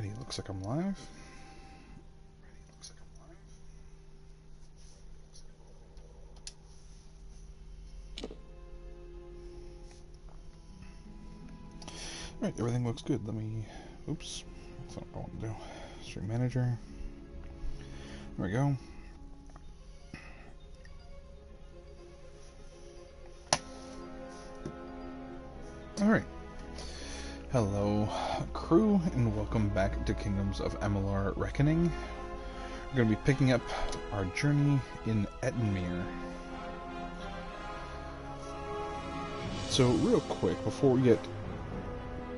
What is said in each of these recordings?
Alrighty, looks like I'm live. Alright, everything looks good. Let me... Oops. That's not what I want to do. Stream manager. There we go. Alright. Hello, crew, and welcome back to Kingdoms of Amalur Reckoning. We're going to be picking up our journey in Ettenmere. So, real quick, before we get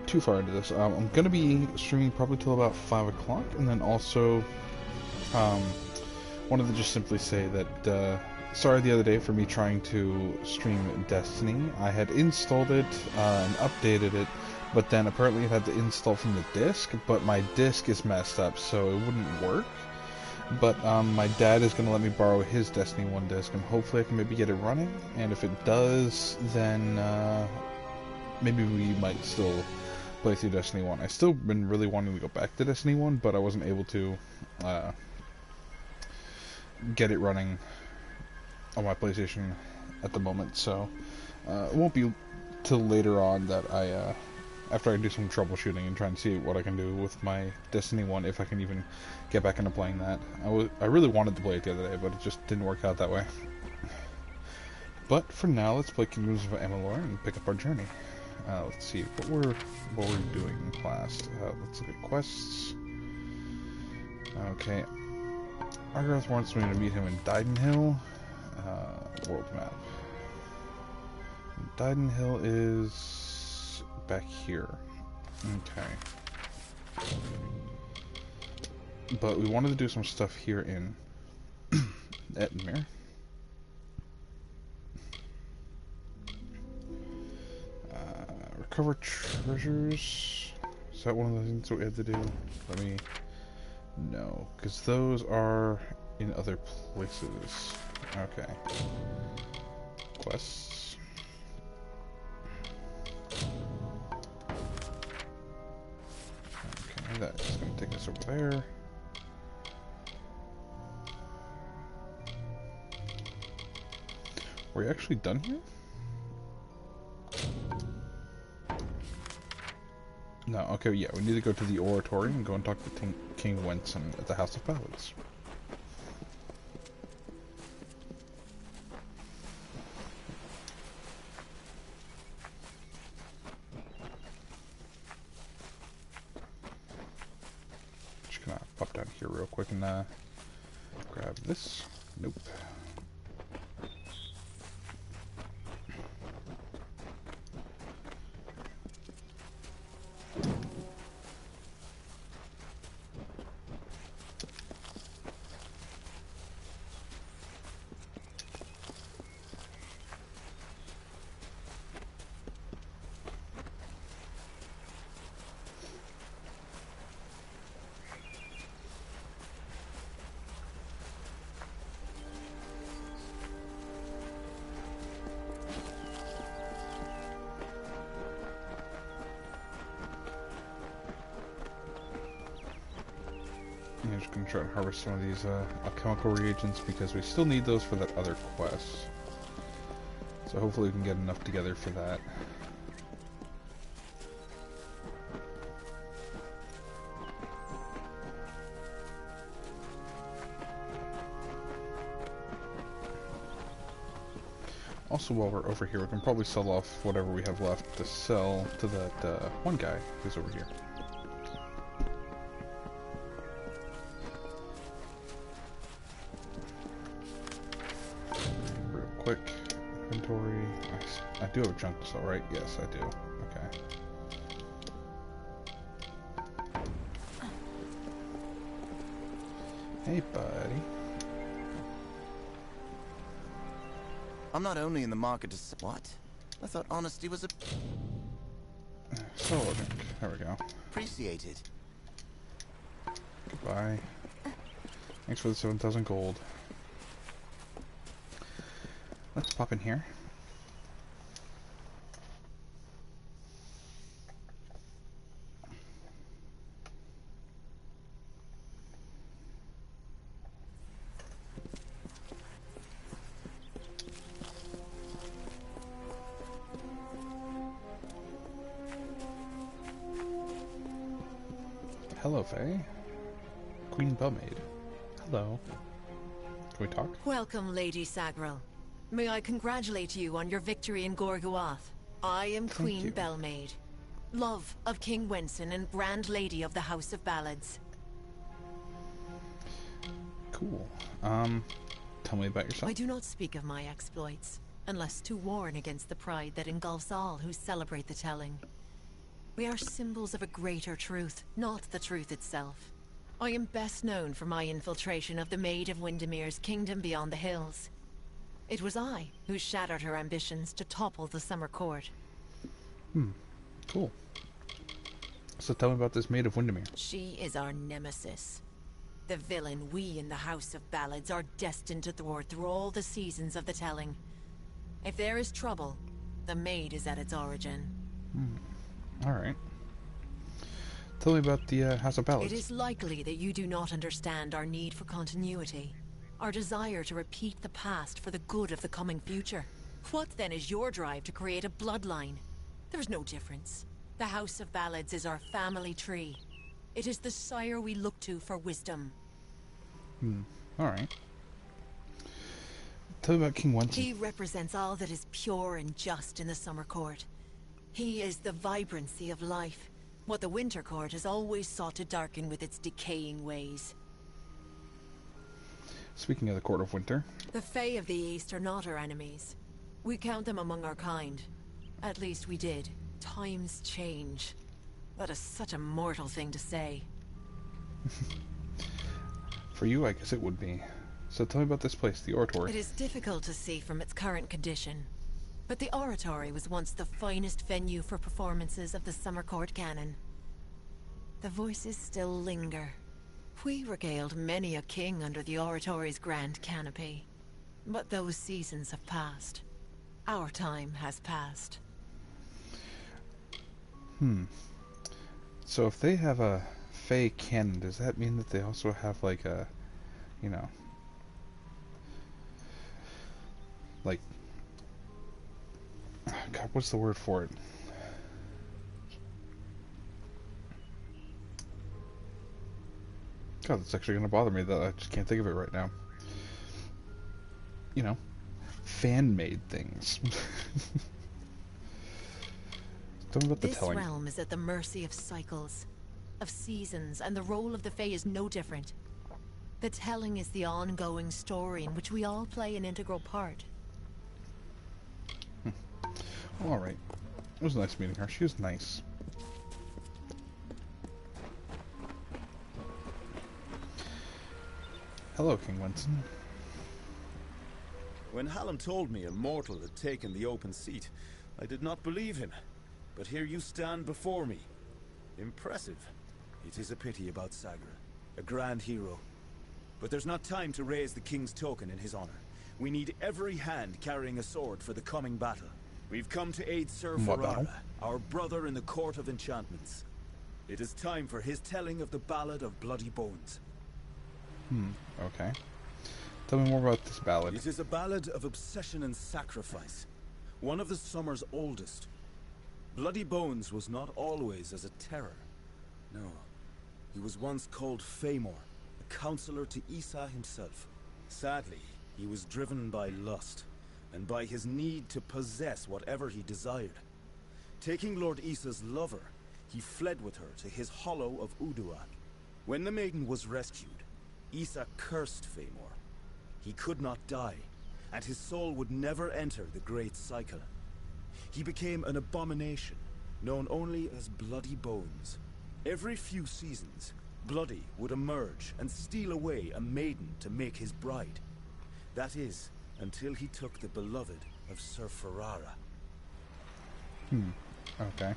too far into this, I'm going to be streaming probably till about 5 o'clock, and then also wanted to just simply say that sorry the other day for me trying to stream Destiny. I had installed it and updated it, but then apparently it had to install from the disk, but my disk is messed up, so it wouldn't work. But my dad is going to let me borrow his Destiny 1 disc, and hopefully I can maybe get it running, and if it does, then maybe we might still play through Destiny 1. I've still been really wanting to go back to Destiny 1, but I wasn't able to get it running on my PlayStation at the moment, so it won't be till later on that I, after I do some troubleshooting and try and see what I can do with my Destiny 1, if I can even get back into playing that. I really wanted to play it the other day, but it just didn't work out that way. But for now, let's play Kingdoms of Amalur and pick up our journey. Let's see what we're doing in class. Let's look at quests. Okay, Argarth wants me to meet him in Didenhill. World map. Didenhill is back here. Okay. But we wanted to do some stuff here in Ettenmere. Recover treasures. Is that one of the things that we had to do? Let me... No, because those are in other places. Okay. Quests. Okay, that's going to take us over there. Were you actually done here? No, okay, yeah, we need to go to the oratory and go and talk to King Wenson at the House of Ballads. Just gonna pop down here real quick and grab this. Nope. I'm just going to try and harvest some of these alchemical reagents because we still need those for that other quest. So hopefully we can get enough together for that. Also, while we're over here, we can probably sell off whatever we have left to sell to that one guy who's over here. Quick inventory. I do have a junk to sell, right? Yes, I do. Okay. Hey, buddy. I'm not only in the market to sell. What? I thought honesty was a... So, there we go. appreciated. Goodbye. Thanks for the 7,000 gold. Let's pop in here. Hello, Faye. Queen Bellmaid. Hello. Can we talk? Welcome, Lady Sagril. May I congratulate you on your victory in Gorguath. I am Queen Bellmaid, love of King Wenson and Grand Lady of the House of Ballads. Cool. Tell me about yourself. I do not speak of my exploits, unless to warn against the pride that engulfs all who celebrate the telling. We are symbols of a greater truth, not the truth itself. I am best known for my infiltration of the Maid of Windermere's kingdom beyond the hills. It was I who shattered her ambitions to topple the Summer Court. Cool. So tell me about this Maid of Windermere. She is our nemesis. The villain we in the House of Ballads are destined to thwart through all the seasons of the telling. If there is trouble, the Maid is at its origin. Alright. Tell me about the House of Ballads. It is likely that you do not understand our need for continuity. Our desire to repeat the past for the good of the coming future. What then is your drive to create a bloodline? There's no difference. The House of Ballads is our family tree. It is the sire we look to for wisdom. Alright. Tell me about King Wenson. He represents all that is pure and just in the Summer Court. He is the vibrancy of life, what the Winter Court has always sought to darken with its decaying ways. Speaking of the Court of Winter. The Fae of the East are not our enemies. We count them among our kind. At least we did. Times change. That is such a mortal thing to say. For you, I guess it would be. So tell me about this place, the Oratory. It is difficult to see from its current condition. But the Oratory was once the finest venue for performances of the Summer Court canon. The voices still linger. We regaled many a king under the Oratory's grand canopy. But those seasons have passed. Our time has passed. So if they have a Fae canon, does that mean that they also have like a, you know, like, God, what's the word for it? God, that's actually going to bother me that I just can't think of it right now. You know, fan-made things. Tell me about the telling. This realm is at the mercy of cycles, of seasons, and the role of the Fae is no different. The telling is the ongoing story in which we all play an integral part. Alright. It was nice meeting her. She was nice. Hello, King Wenson. When Hallam told me a mortal had taken the open seat, I did not believe him. But here you stand before me. Impressive. It is a pity about Sagra, a grand hero. But there's not time to raise the king's token in his honor. We need every hand carrying a sword for the coming battle. We've come to aid Sir Ferrara, our brother in the Court of Enchantments. It is time for his telling of the Ballad of Bloody Bones. Okay. Tell me more about this ballad. It is a ballad of obsession and sacrifice. One of the summer's oldest. Bloody Bones was not always as a terror. No. He was once called Famor, a counselor to Issa himself. Sadly, he was driven by lust, and by his need to possess whatever he desired. Taking Lord Issa's lover, he fled with her to his hollow of Udua. When the maiden was rescued, Issa cursed Famor. He could not die, and his soul would never enter the Great Cycle. He became an abomination, known only as Bloody Bones. Every few seasons, Bloody would emerge and steal away a maiden to make his bride. That is, until he took the beloved of Sir Ferrara. Okay.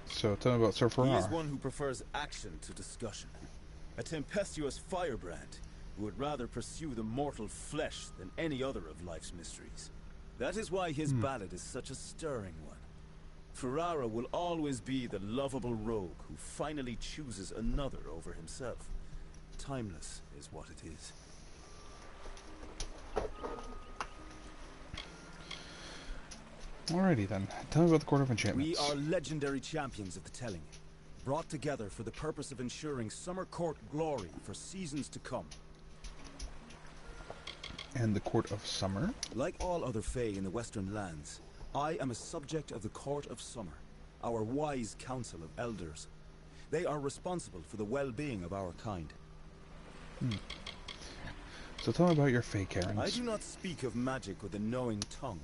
So tell me about Sir Ferrara. He is one who prefers action to discussion. A tempestuous firebrand who would rather pursue the mortal flesh than any other of life's mysteries. That is why his ballad is such a stirring one. Ferrara will always be the lovable rogue who finally chooses another over himself. Timeless is what it is. Alrighty then. Tell me about the Court of Enchantments. We are legendary champions of the telling. brought together for the purpose of ensuring Summer Court glory for seasons to come. And the Court of Summer? Like all other Fae in the Western lands, I am a subject of the Court of Summer, our wise council of elders. They are responsible for the well-being of our kind. So tell me about your Fae Karens. I do not speak of magic with a knowing tongue,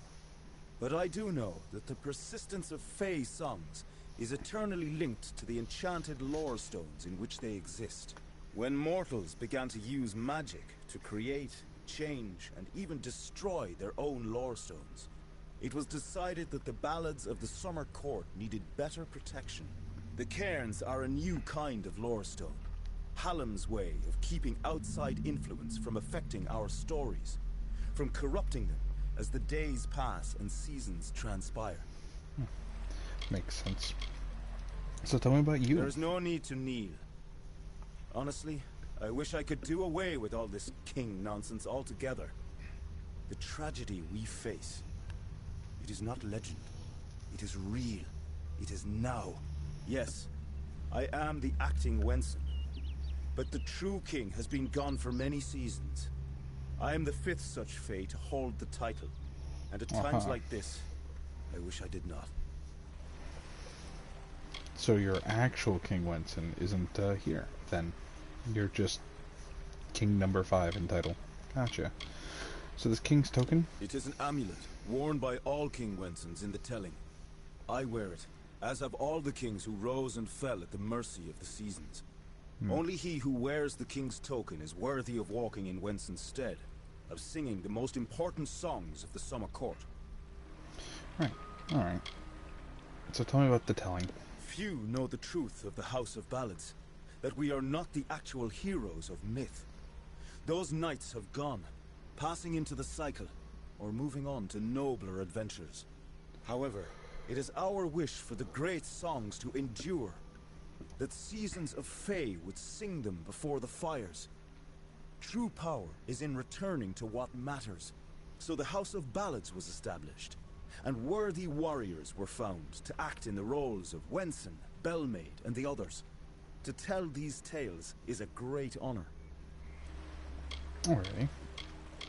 but I do know that the persistence of Fae songs is eternally linked to the enchanted lore stones in which they exist. When mortals began to use magic to create, change, and even destroy their own lore stones, it was decided that the Ballads of the Summer Court needed better protection. The cairns are a new kind of lore stone, Hallam's way of keeping outside influence from affecting our stories, from corrupting them as the days pass and seasons transpire. Makes sense. So tell me about you. There's no need to kneel. Honestly, I wish I could do away with all this king nonsense altogether. The tragedy we face, it is not legend. It is real. It is now. Yes, I am the acting Wenson. But the true king has been gone for many seasons. I am the 5th such Fae to hold the title. And at times like this, I wish I did not. So your actual King Wenson isn't here, then? You're just King number 5 in title. Gotcha. So this King's token? It is an amulet, worn by all King Wensons in the telling. I wear it, as have all the kings who rose and fell at the mercy of the seasons. Only he who wears the King's token is worthy of walking in Wenson's stead, of singing the most important songs of the Summer Court. Right, alright. So tell me about the telling. Few know the truth of the House of Ballads, that we are not the actual heroes of myth. Those knights have gone, passing into the cycle, or moving on to nobler adventures. However, it is our wish for the great songs to endure, that seasons of Fae would sing them before the fires. True power is in returning to what matters. So the House of Ballads was established, and worthy warriors were found to act in the roles of Wenson, Bellmaid, and the others. To tell these tales is a great honor. Alrighty.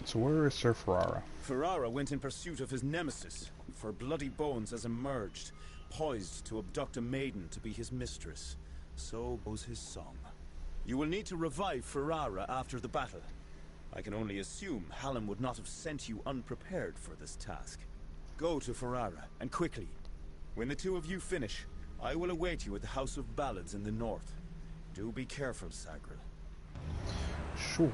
So where is Sir Ferrara? Ferrara went in pursuit of his nemesis, for Bloody Bones has emerged, poised to abduct a maiden to be his mistress. So goes his song. You will need to revive Ferrara after the battle. I can only assume Hallam would not have sent you unprepared for this task. Go to Ferrara, and quickly. When the two of you finish, I will await you at the House of Ballads in the north. Do be careful, Sagril. Sure.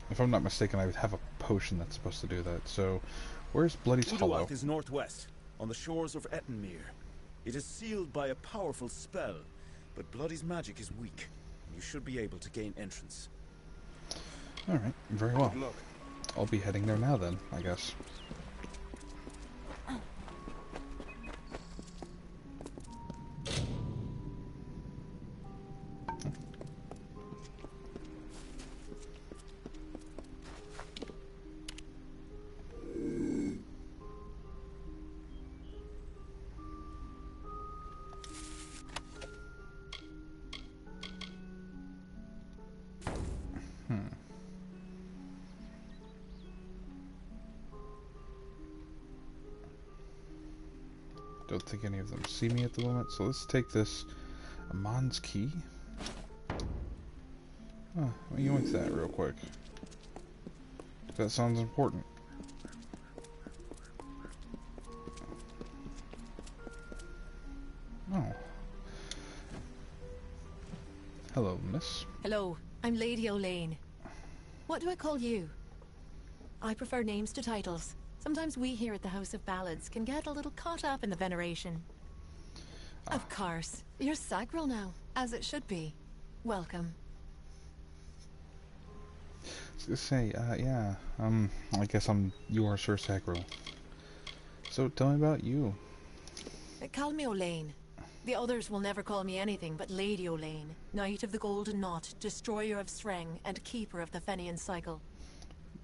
If I'm not mistaken, I would have a potion that's supposed to do that. So, where's Bloody's Hollow? Uduath is northwest, on the shores of Ettenmere. It is sealed by a powerful spell, but Bloody's magic is weak. You should be able to gain entrance. Alright, very well. Good luck. I'll be heading there now then, I guess. Don't think any of them see me at the moment, so let's take this Amon's key. Oh, let me yoink that real quick. That sounds important. Oh. Hello, miss. Hello, I'm Lady Olaine. What do I call you? I prefer names to titles. Sometimes we here at the House of Ballads can get a little caught up in the veneration. Of course. You're Sagril now, as it should be. Welcome. I was gonna say, yeah, I guess you are Sir Sagril. So tell me about you. Call me Olaine. The others will never call me anything but Lady Olaine, Knight of the Golden Knot, Destroyer of Streng, and Keeper of the Fenian Cycle.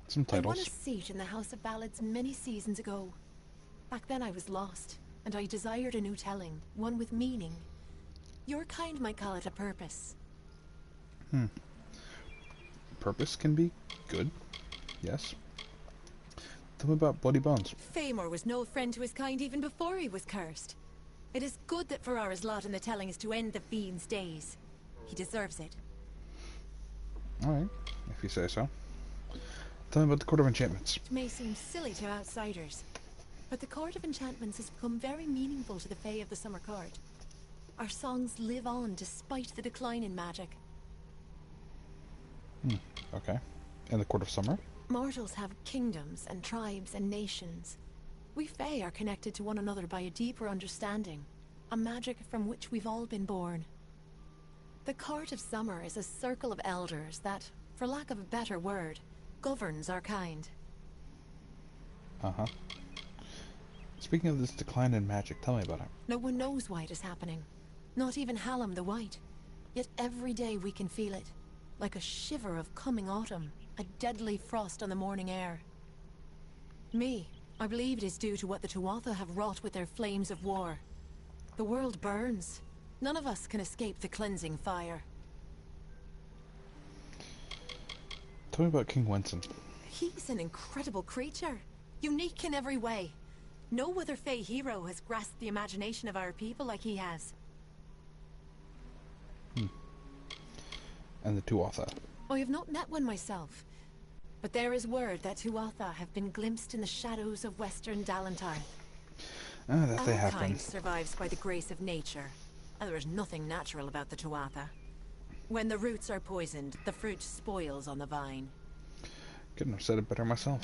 Some I won a titles. seat in the House of Ballads many seasons ago. Back then I was lost, and I desired a new telling, one with meaning. Your kind might call it a purpose. Purpose can be good. Yes. Tell me about Bloody Bones. Faemor was no friend to his kind even before he was cursed. It is good that Ferrara's lot in the telling is to end the fiend's days. He deserves it. Alright, if you say so. Tell me about the Court of Enchantments. It may seem silly to outsiders, but the Court of Enchantments has become very meaningful to the Fae of the Summer Court. Our songs live on despite the decline in magic. Okay. And the Court of Summer? Mortals have kingdoms and tribes and nations. We Fae are connected to one another by a deeper understanding, a magic from which we've all been born. The Court of Summer is a circle of elders that, for lack of a better word, governs our kind. Uh-huh. Speaking of this decline in magic, tell me about it. No one knows why it is happening. Not even Hallam the White. Yet every day we can feel it. Like a shiver of coming autumn. A deadly frost on the morning air. I believe it is due to what the Tuatha have wrought with their flames of war. The world burns. None of us can escape the cleansing fire. Tell me about King Wenson. He's an incredible creature. Unique in every way. No other Fae hero has grasped the imagination of our people like he has. And the Tuatha. I have not met one myself. But there is word that Tuatha have been glimpsed in the shadows of Western Dalantar. That they Our have kind been. survives by the grace of nature, and there is nothing natural about the Tuatha. When the roots are poisoned, the fruit spoils on the vine. Couldn't have said it better myself.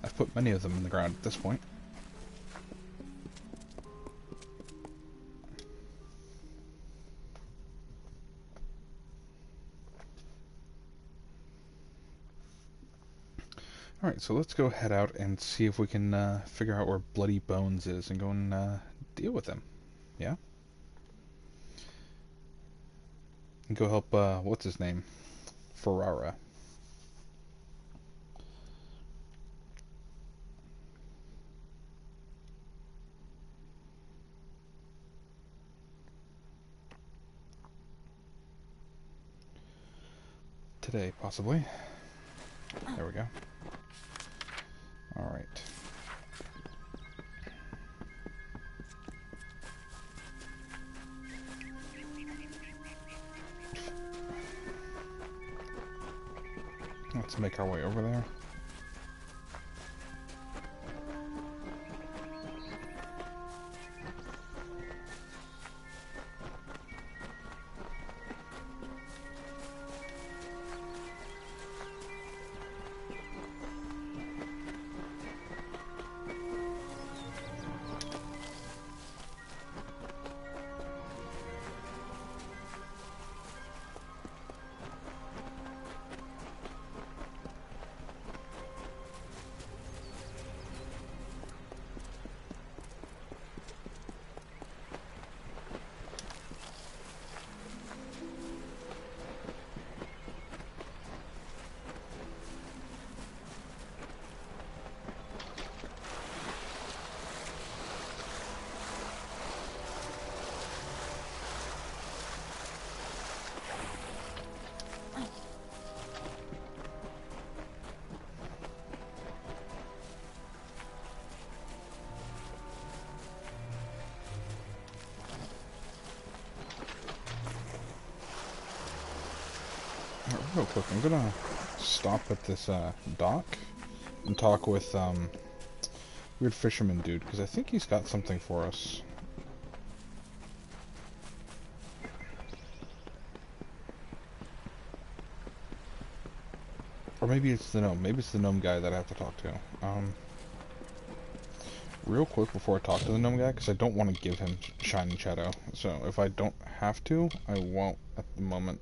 I've put many of them in the ground at this point. Alright, so let's go head out and see if we can figure out where Bloody Bones is and go and deal with him. Yeah? And go help, what's his name? Ferrara. Today, possibly. There we go. Alright. Let's make our way over there. Real quick, I'm gonna stop at this dock and talk with weird fisherman dude, because I think he's got something for us. Or maybe it's the gnome. Maybe it's the gnome guy that I have to talk to. Real quick before I talk to the gnome guy, because I don't want to give him Shining Shadow. So if I don't have to, I won't at the moment.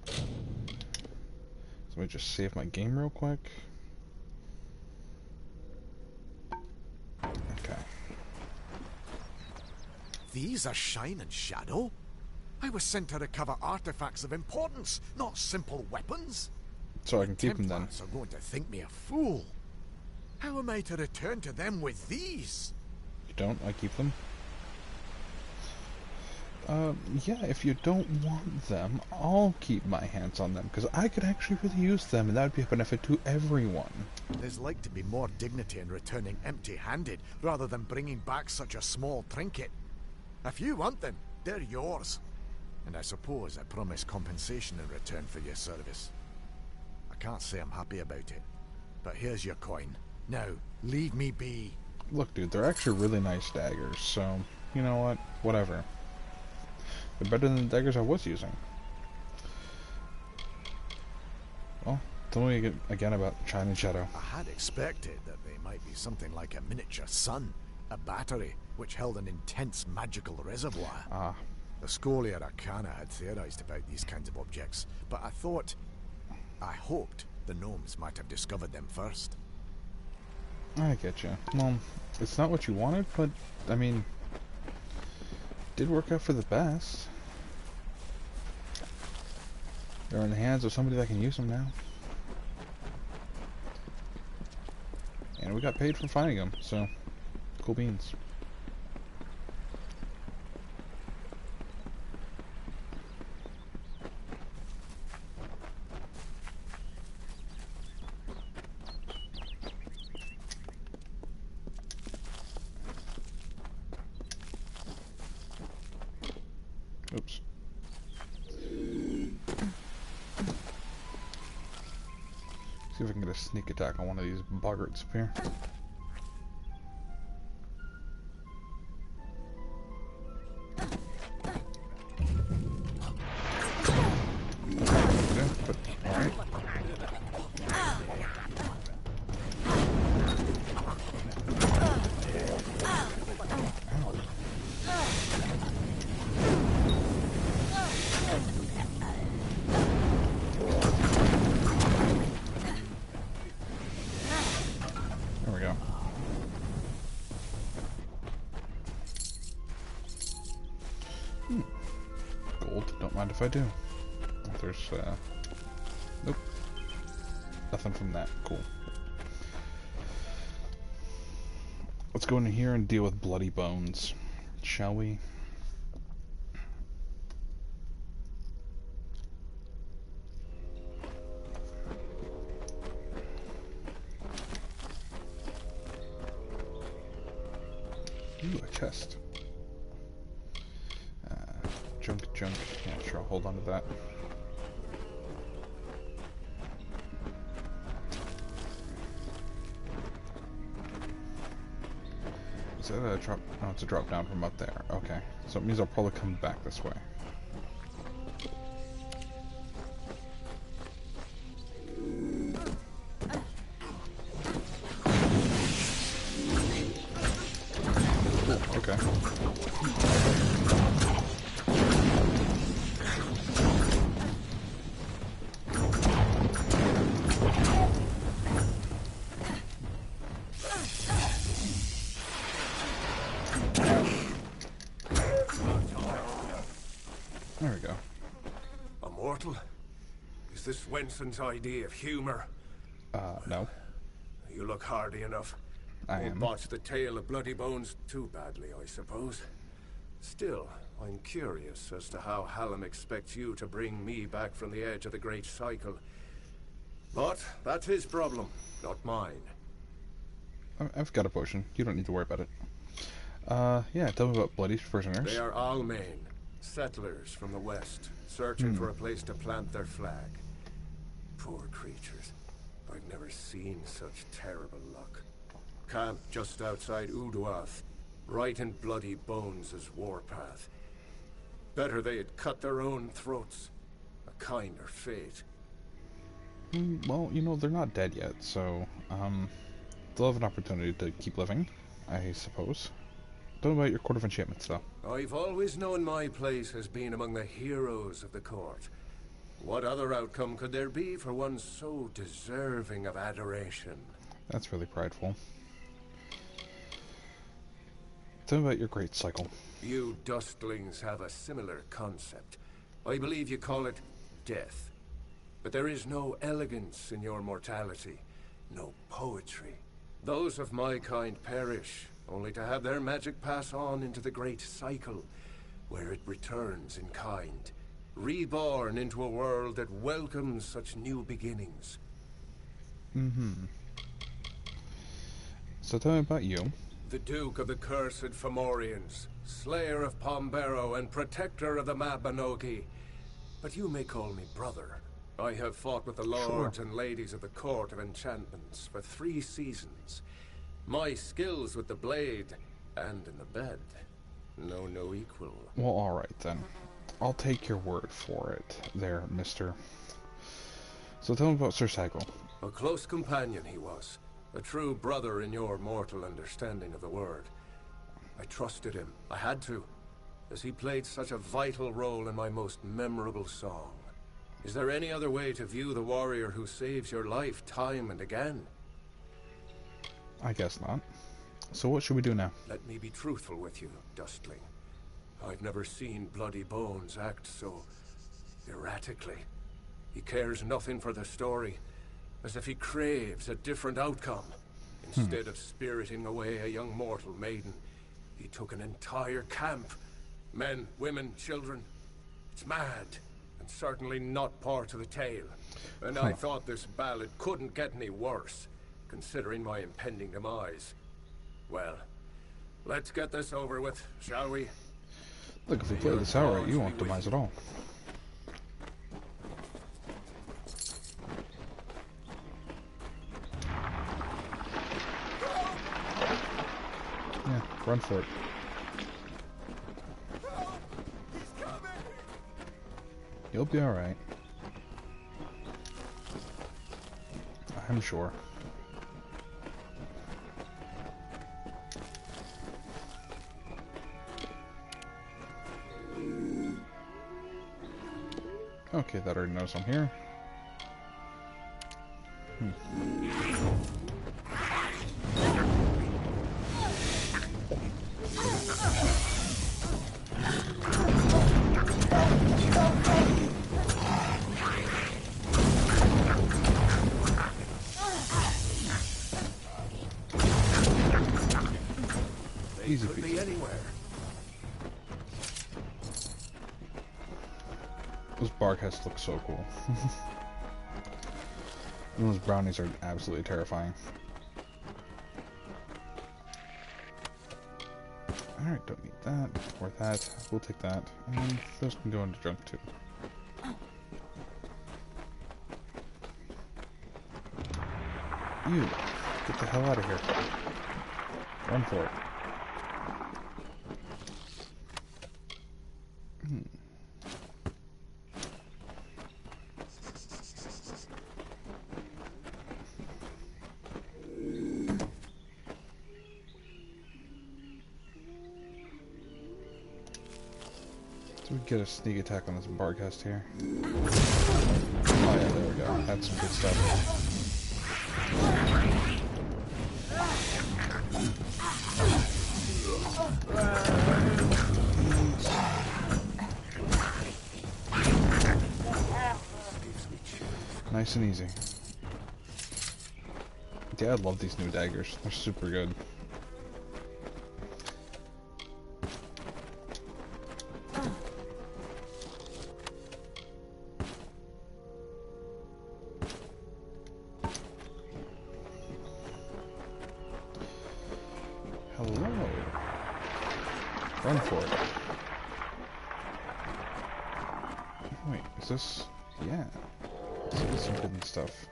Let me just save my game real quick. Okay. These are Shine and Shadow? I was sent to recover artifacts of importance, not simple weapons. So I can keep them then. Templars are going to think me a fool. How am I to return to them with these? You don't? I keep them? Yeah, if you don't want them, I'll keep my hands on them, because I could actually really use them, and that would be a benefit to everyone. There's like to be more dignity in returning empty-handed, rather than bringing back such a small trinket. If you want them, they're yours. And I suppose I promise compensation in return for your service. I can't say I'm happy about it, but here's your coin. Now, leave me be. Look, dude, they're actually really nice daggers, so, you know what? Whatever. They're better than the daggers I was using. Well, tell me again about Shayde and Shadow. I had expected that they might be something like a miniature sun, a battery, which held an intense magical reservoir. Ah. The Scholia Arcana had theorized about these kinds of objects, but I hoped the gnomes might have discovered them first. I get you. Well, it's not what you wanted, but, I mean, did work out for the best. They're in the hands of somebody that can use them now. And we got paid for finding them, so cool beans. Oops. See if I can get a sneak attack on one of these boggarts up here. Yeah, but alright. There we go. Gold, don't mind if I do. There's, nope. Nothing from that. Cool. Let's go in here and deal with bloody bones, shall we? Ooh, a chest. Junk. Yeah, sure, I'll hold on to that. Is that a drop? Oh, it's a drop down from up there. Okay. So it means I'll probably come back this way. Ooh, okay. There we go. A mortal? Is this Wenson's idea of humor? No. You look hardy enough. I Won't am. botch the tale of bloody bones too badly, I suppose. Still, I'm curious as to how Hallam expects you to bring me back from the edge of the Great Cycle. But that's his problem, not mine. I've got a potion. You don't need to worry about it. Yeah, tell me about bloody prisoners. They are Almain, settlers from the west, searching for a place to plant their flag. Poor creatures. I've never seen such terrible luck. Camp just outside Uduath, right in bloody bones' warpath. Better they had cut their own throats. A kinder fate. Well, you know, they're not dead yet, so, they'll have an opportunity to keep living, I suppose. Tell me about your Court of Enchantments, though. I've always known my place has been among the heroes of the court. What other outcome could there be for one so deserving of adoration? That's really prideful. Tell me about your Great Cycle. You dustlings have a similar concept. I believe you call it death. But there is no elegance in your mortality, no poetry. Those of my kind perish, only to have their magic pass on into the Great Cycle, where it returns in kind, reborn into a world that welcomes such new beginnings. So tell me about you. The Duke of the Cursed Fomorians, Slayer of Pombero and Protector of the Mabinogi. But you may call me brother. I have fought with the lords and ladies of the Court of Enchantments for 3 seasons. My skills with the blade and in the bed, no equal. Well, alright then. I'll take your word for it there, mister. So tell me about Sir Sagel. A close companion he was. A true brother in your mortal understanding of the word. I trusted him. I had to, as he played such a vital role in my most memorable song. Is there any other way to view the warrior who saves your life time and again? I guess not. So what should we do now? Let me be truthful with you, Dustling. I've never seen Bloody Bones act so erratically. He cares nothing for the story, as if he craves a different outcome. Instead of spiriting away a young mortal maiden, he took an entire camp. Men, women, children. It's mad, and certainly not part of the tale. And I thought this ballad couldn't get any worse, considering my impending demise. Well, let's get this over with, shall we? Look, if we play this out right, you won't demise at all. Yeah, run for it. You'll be alright. I'm sure. Okay, that already knows I'm here. Easy Could peasy. be anywhere. Those barcasts look so cool. And those brownies are absolutely terrifying. Alright, don't need that, or that. We'll take that. And those can go into junk too. You! Get the hell out of here. Run for it. So we get a sneak attack on this barcast here. Oh yeah, there we go. That's some good stuff. Nice and easy. Yeah, I love these new daggers. They're super good. Hello. Run for it. Wait, is this... Yeah. This is some hidden stuff.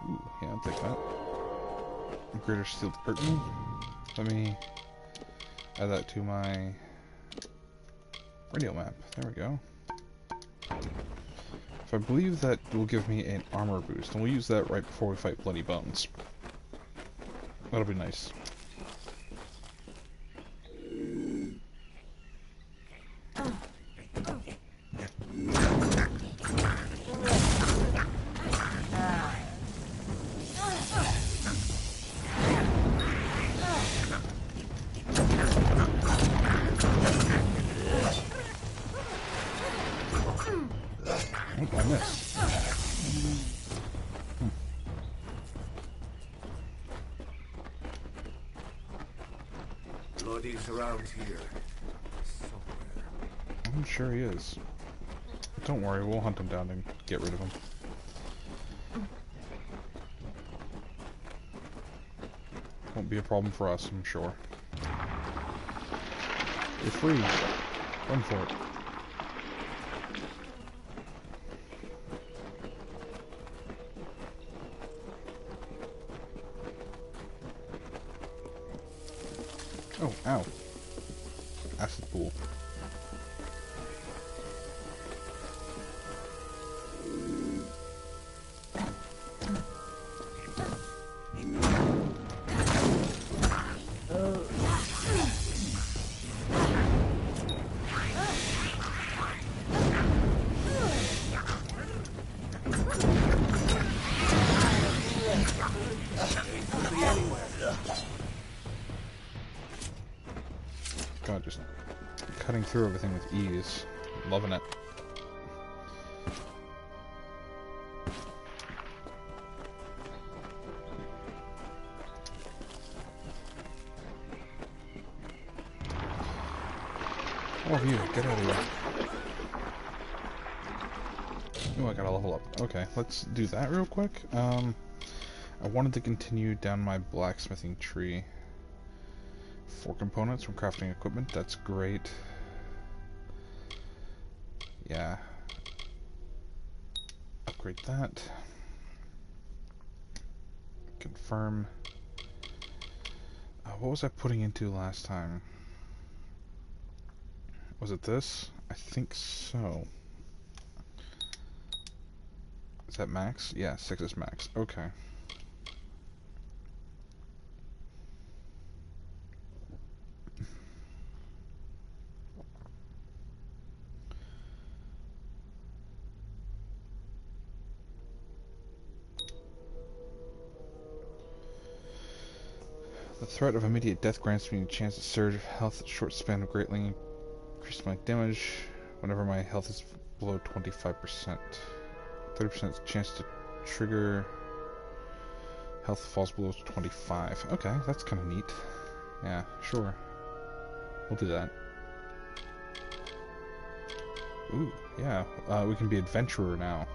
Ooh, yeah, I'll take that. Greater Sealed Curtain. Let me add that to my radio map. There we go. If I believe that will give me an armor boost, and we'll use that right before we fight Bloody Bones. That'll be nice. I missed. Bloodies around here. Somewhere. I'm sure he is. Don't worry, we'll hunt him down and get rid of him. Won't be a problem for us, I'm sure. You're free. Run for it. Oh, ow. Acid pool. God, just cutting through everything with ease. Loving it. All of you, get out of here. Oh, I gotta level up. Okay, let's do that real quick. I wanted to continue down my blacksmithing tree. 4 components from crafting equipment, that's great. Yeah. Upgrade that. Confirm. What was I putting into last time? Was it this? I think so. Is that max? Yeah, 6 is max. Okay. The threat of immediate death grants me a chance to surge health at short span of greatly increase my damage whenever my health is below 25%. 30% chance to trigger health falls below 25. Okay, that's kind of neat. Yeah, sure. We'll do that. Ooh, yeah. We can be adventurer now.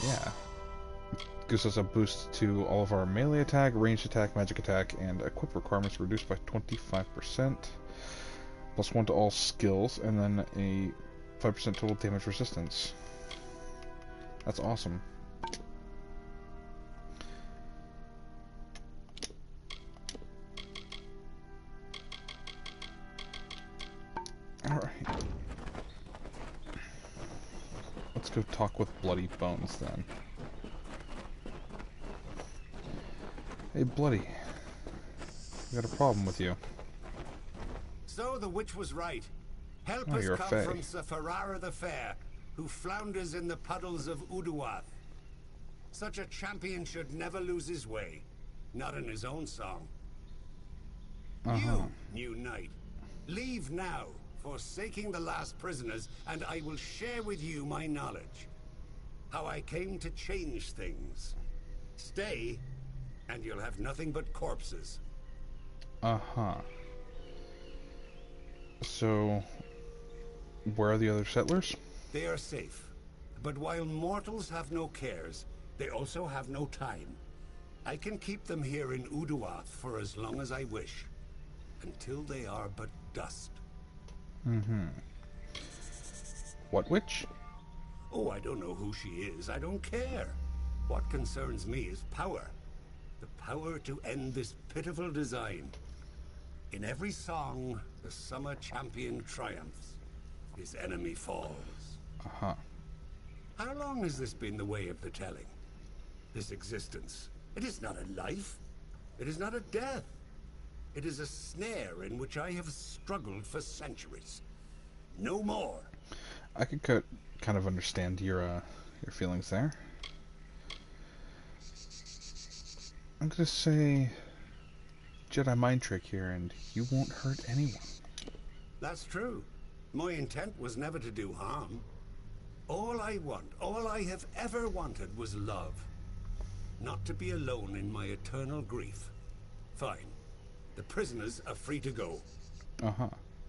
Yeah. Gives us a boost to all of our melee attack, ranged attack, magic attack, and equip requirements reduced by 25%. Plus 1 to all skills, and then a 5% total damage resistance. That's awesome. Alright. Let's go talk with Bloody Bones then. Hey, Bloody. We got a problem with you. So the witch was right. Help Oh, has you're a come fae. from Sir Ferrara the Fair, who flounders in the puddles of Uduath. Such a champion should never lose his way, not in his own song. You, new knight, leave now, forsaking the last prisoners, and I will share with you my knowledge. How I came to change things. Stay, and you'll have nothing but corpses. So, where are the other settlers? They are safe. But while mortals have no cares, they also have no time. I can keep them here in Uduath for as long as I wish. Until they are but dust. What witch? Oh, I don't know who she is. I don't care. What concerns me is power. The power to end this pitiful design. In every song, the summer champion triumphs. His enemy falls. How long has this been the way of the telling? This existence. It is not a life. It is not a death. It is a snare in which I have struggled for centuries. No more. I could kind of understand your feelings there. I'm gonna say Jedi mind trick here, and you won't hurt anyone. That's true. My intent was never to do harm. All I want, all I have ever wanted was love. Not to be alone in my eternal grief. Fine. The prisoners are free to go.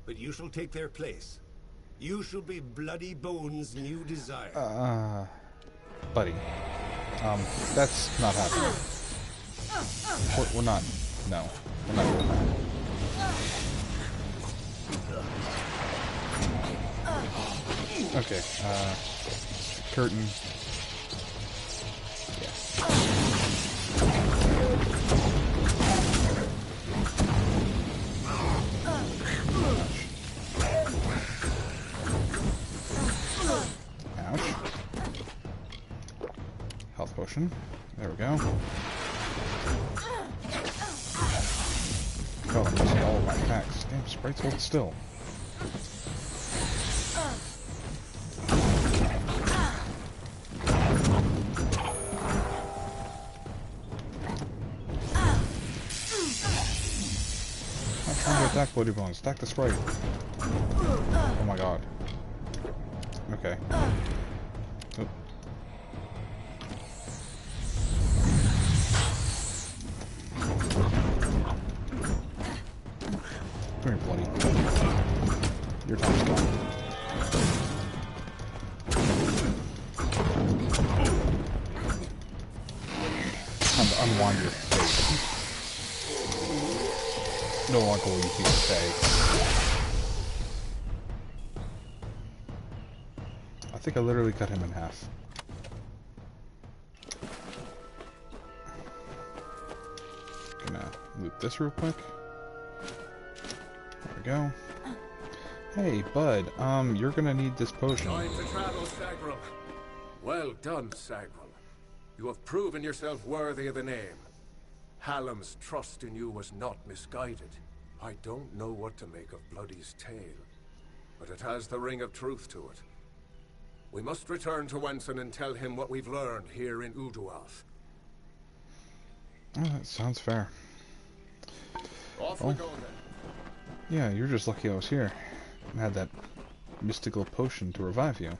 But you shall take their place. You shall be Bloody Bones' new desire. Buddy. That's not happening. We're not. No. We're not doing that. Okay, curtain. Yeah. Ouch. Health potion. There we go. Oh, I'm missing all of my attacks. Damn, Sprite's hold still. Attack Bloody Bones. Attack the Sprite. Oh my god. Okay. Oop. Come here, Bloody. Your time's gone. Unwind your face. No longer will you hear say. I think I literally cut him in half. Gonna loot this real quick. There we go. Hey, bud, you're gonna need this potion. Time to travel, Sagril. Well done, Sagril. You have proven yourself worthy of the name. Hallam's trust in you was not misguided. I don't know what to make of Bloody's tale, but it has the ring of truth to it. We must return to Wenson and tell him what we've learned here in Uduath. Oh, that sounds fair. Off we go then. Yeah, you're just lucky I was here and had that mystical potion to revive you.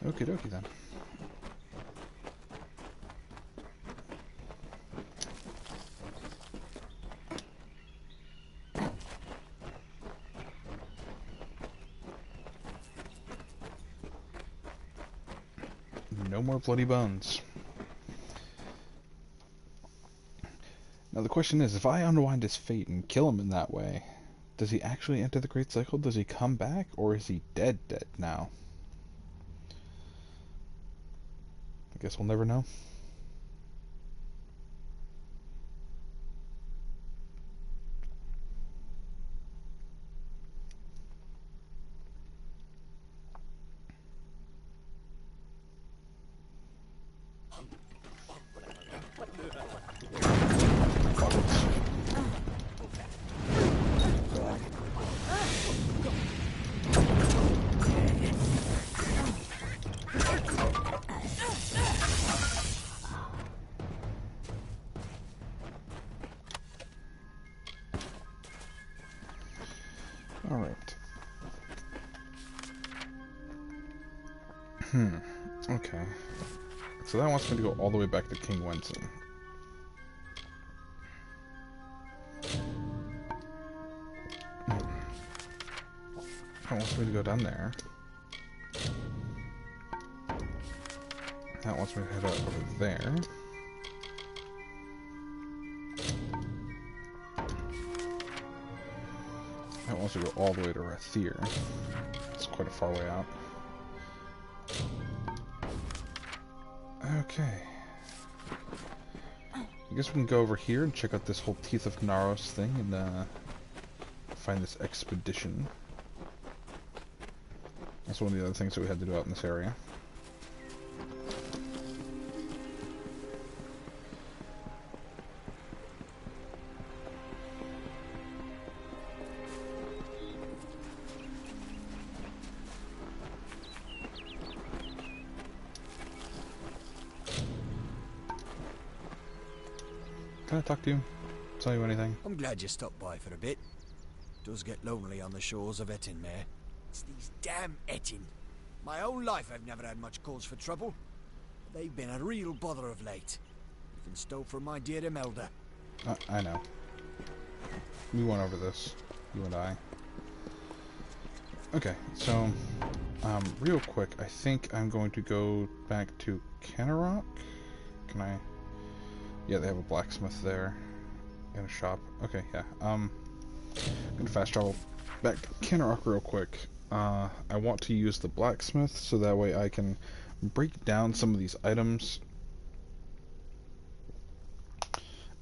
Okie dokie then. No more bloody bones. Now the question is, if I unwind his fate and kill him in that way, does he actually enter the Great Cycle? Does he come back? Or is he dead now? I guess we'll never know. Alright. Okay. So that wants me to go all the way back to King Wenson. That wants me to go down there. That wants me to head out over there. That wants to go all the way to Rathir. It's quite a far way out. Okay. I guess we can go over here and check out this whole Teeth of Gnaros thing and find this expedition. That's one of the other things that we had to do out in this area. Can I talk to you? Tell you anything? I'm glad you stopped by for a bit. It does get lonely on the shores of Ettinmere. It's these damn Ettin. My whole life I've never had much cause for trouble. They've been a real bother of late. Even stole from my dear Imelda. I know. We went over this, you and I. Okay, so, real quick, I think I'm going to go back to Kennerock. Can I? Yeah, they have a blacksmith there. And a shop. Okay, yeah. I'm gonna fast travel back to Kennerock real quick. I want to use the blacksmith so that way I can break down some of these items.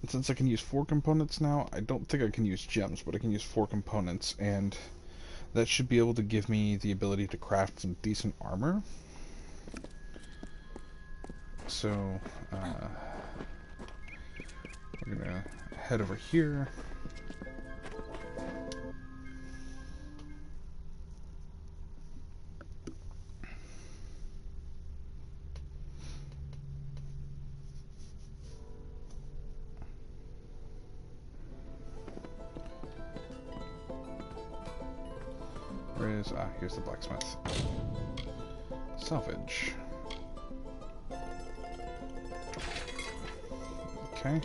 And since I can use 4 components now, I don't think I can use gems, but I can use 4 components, and that should be able to give me the ability to craft some decent armor. So, we're gonna head over here. Where is, here's the blacksmith. Salvage. Okay.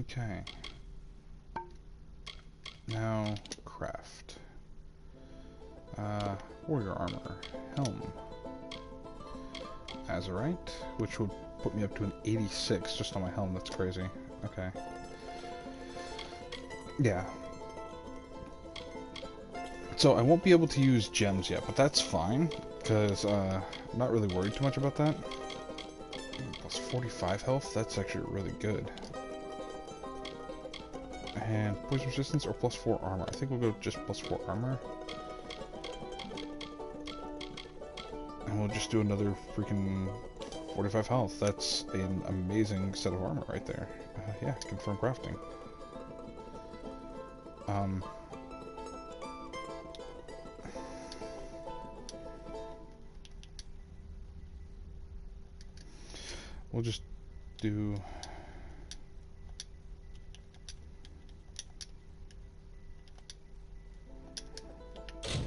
Okay. Now, craft. Warrior armor. Helm. Azurite, which would put me up to an 86 just on my helm. That's crazy. Okay. Yeah. So I won't be able to use gems yet, but that's fine, because I'm not really worried too much about that. Plus 45 health, that's actually really good. And poison resistance or plus 4 armor. I think we'll go just plus 4 armor. And we'll just do another freaking 45 health. That's an amazing set of armor right there. Yeah, confirm crafting. We'll just do...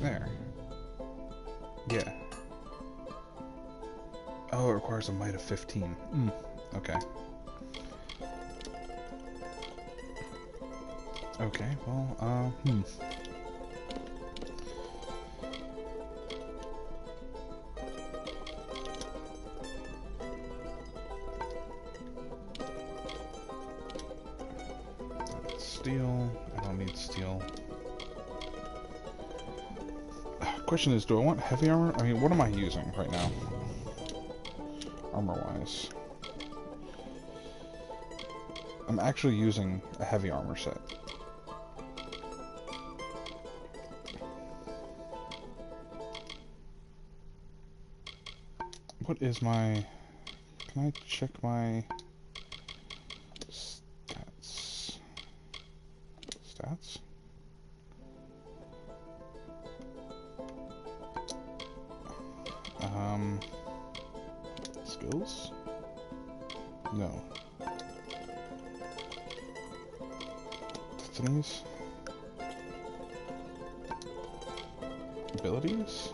There. Yeah. Oh, it requires a might of 15. Okay. Okay, well, Steel. I don't need steel. Question is, do I want heavy armor? I mean, what am I using right now? Armor-wise. I'm actually using a heavy armor set. What is my... Can I check my... Stats? Stats? Skills? No. Destinies? Abilities?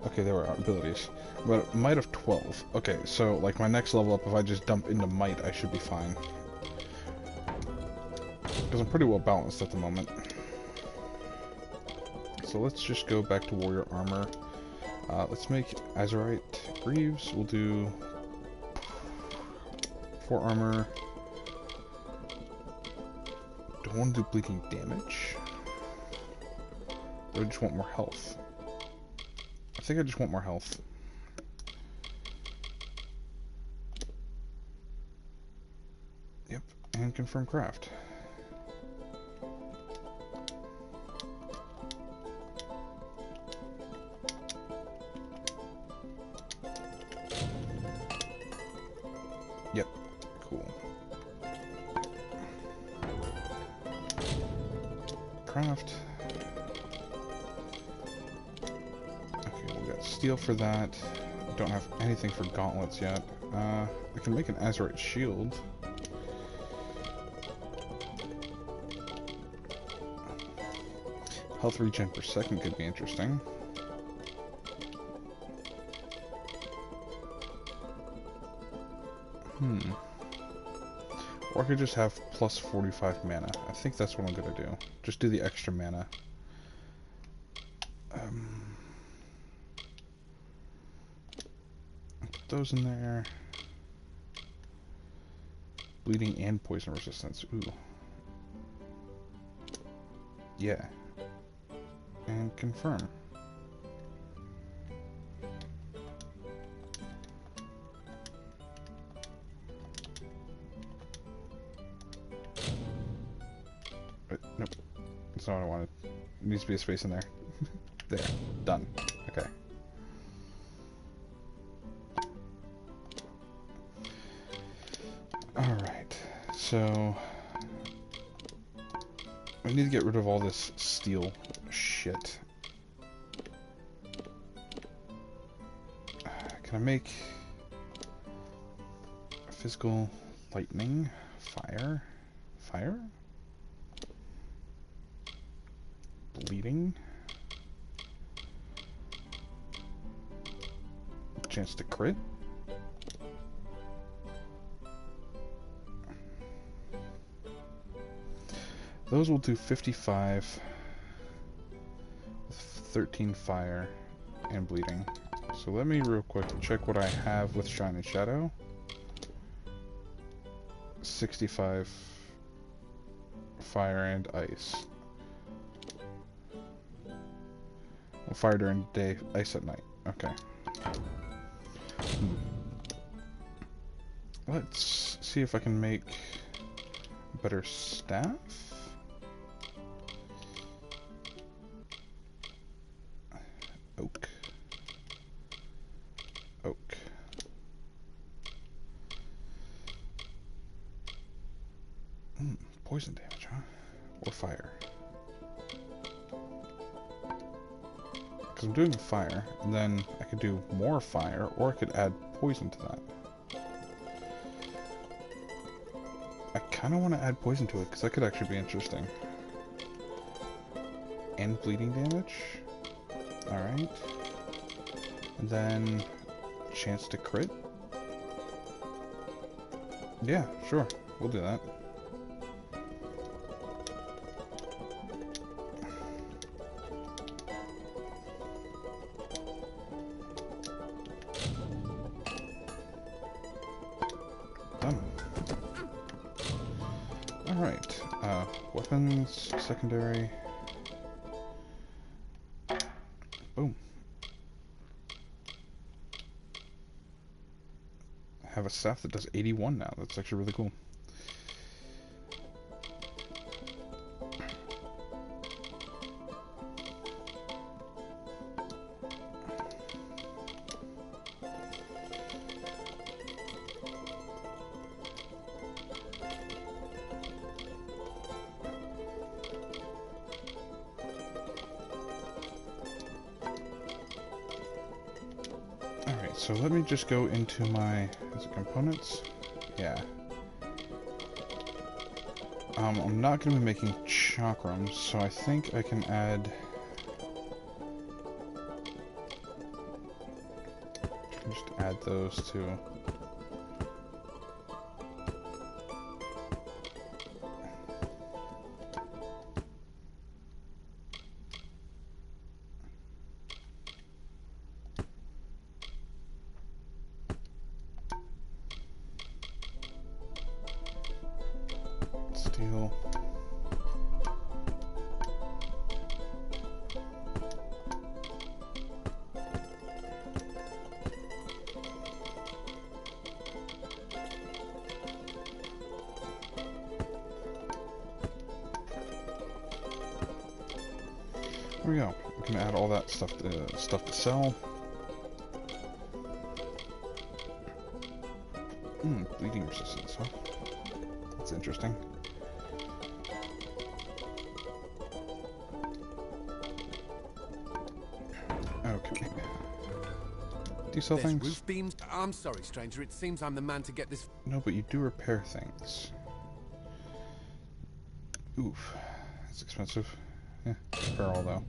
Okay, there were abilities. But might of 12. Okay, so like my next level up, if I just dump into might, I should be fine. Because I'm pretty well balanced at the moment. So let's just go back to warrior armor. Let's make Azurite Greaves. We'll do 4 armor. Do I want to do bleeding damage? Or I just want more health? I think I just want more health. Yep, and confirm craft. Yep. Cool. Craft. Okay, we got steel for that. Don't have anything for gauntlets yet. I can make an azurite shield. Health regen per second could be interesting. Or I could just have plus 45 mana. I think that's what I'm gonna do. Just do the extra mana. Put those in there. Bleeding and poison resistance. Ooh. Yeah. And confirm. Nope. That's not what I wanted. There needs to be a space in there. There. Done. Okay. Alright. So... I need to get rid of all this steel shit. Can I make... physical lightning? Fire? Fire? Bleeding. Chance to crit. Those will do 55 with 13 fire and bleeding. So let me real quick check what I have with Shine and Shadow. 65 fire and ice. Well, fire during the day, ice at night. Okay. Let's see if I can make a better staff. Oak. Oak. Poison damage, huh? Or fire. Because I'm doing fire, and then I could do more fire, or I could add poison to that. I kind of want to add poison to it, because that could actually be interesting. And bleeding damage. Alright. And then chance to crit. Yeah, sure. We'll do that. Done. Alright. Weapons, secondary. Boom. I have a staff that does 81 now. That's actually really cool. So let me just go into my components. Yeah. I'm not going to be making chakrams, so I think I can add... just add those to... steel. There we go. We can add all that stuff to sell. bleeding resistance, huh? That's interesting. Okay. Do you sell There's things? roof beams. I'm sorry, stranger. It seems I'm the man to get this. No, but you do repair things. Oof. That's expensive. Yeah, repair all though.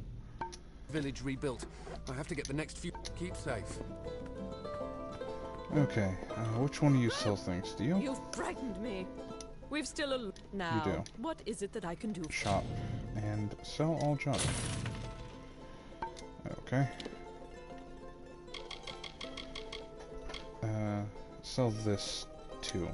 Village rebuilt. I have to get the next few. Keep safe. Okay, which one of you sells things? Do you? You've frightened me. We've still a... Now, do. what is it that I can do? Shop and sell all junk. Okay. Sell this too.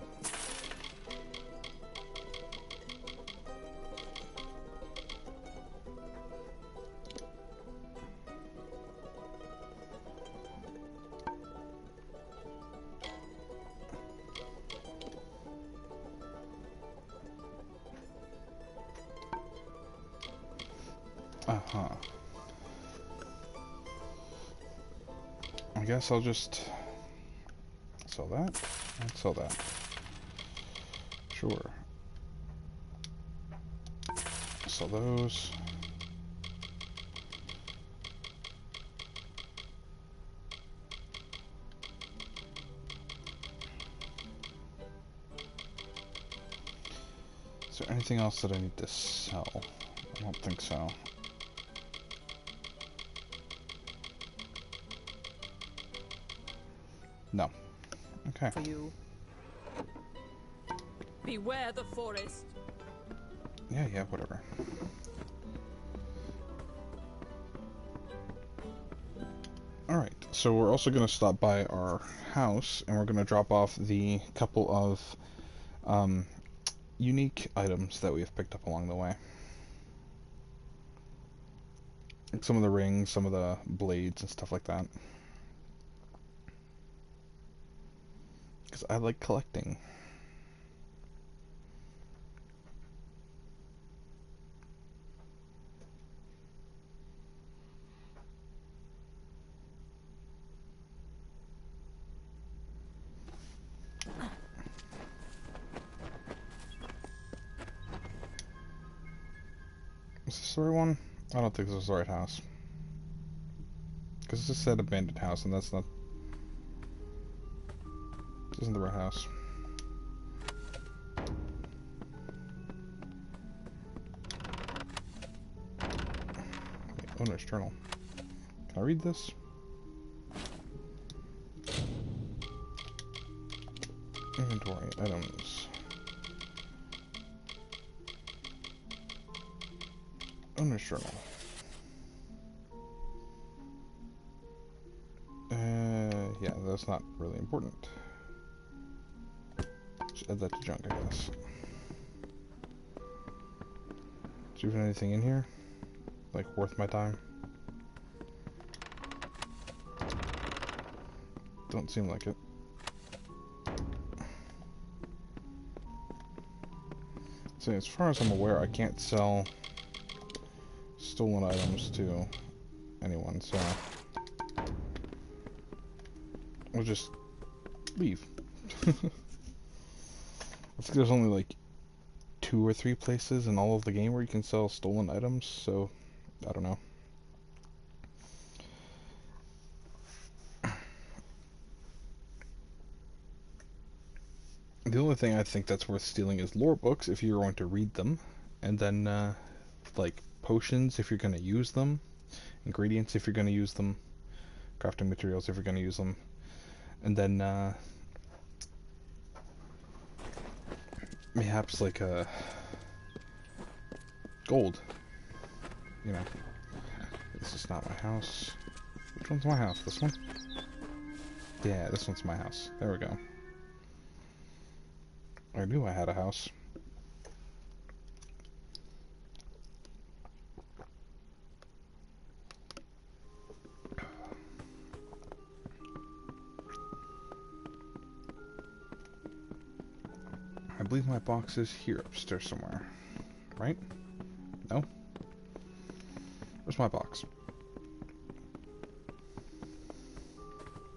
Uh-huh. I guess I'll just sell that and sell that. Sure. Sell those. Is there anything else that I need to sell? I don't think so. No. Okay. For you. Beware the forest. Yeah, whatever. Alright, so we're also going to stop by our house, and we're going to drop off the couple of unique items that we have picked up along the way. Like some of the rings, some of the blades, and stuff like that. Because I like collecting. Is this the right one? I don't think this is the right house. Because this said abandoned house, and that's not... This isn't the right house. Wait, owner's journal. Can I read this? Inventory, items. Owner's journal. Yeah, that's not really important. Just add that to junk, I guess. Is there even anything in here? Like, worth my time? Don't seem like it. So as far as I'm aware, I can't sell stolen items to anyone, so we'll just leave. I think there's only like 2 or 3 places in all of the game where you can sell stolen items, so I don't know. The only thing I think that's worth stealing is lore books if you're going to read them, and then like potions if you're going to use them, ingredients if you're going to use them, crafting materials if you're going to use them, and then perhaps like gold. You know, this is not my house. Which one's my house? This one? Yeah, this one's my house. There we go. I knew I had a house. I believe my box is here upstairs somewhere. Right? No? Where's my box?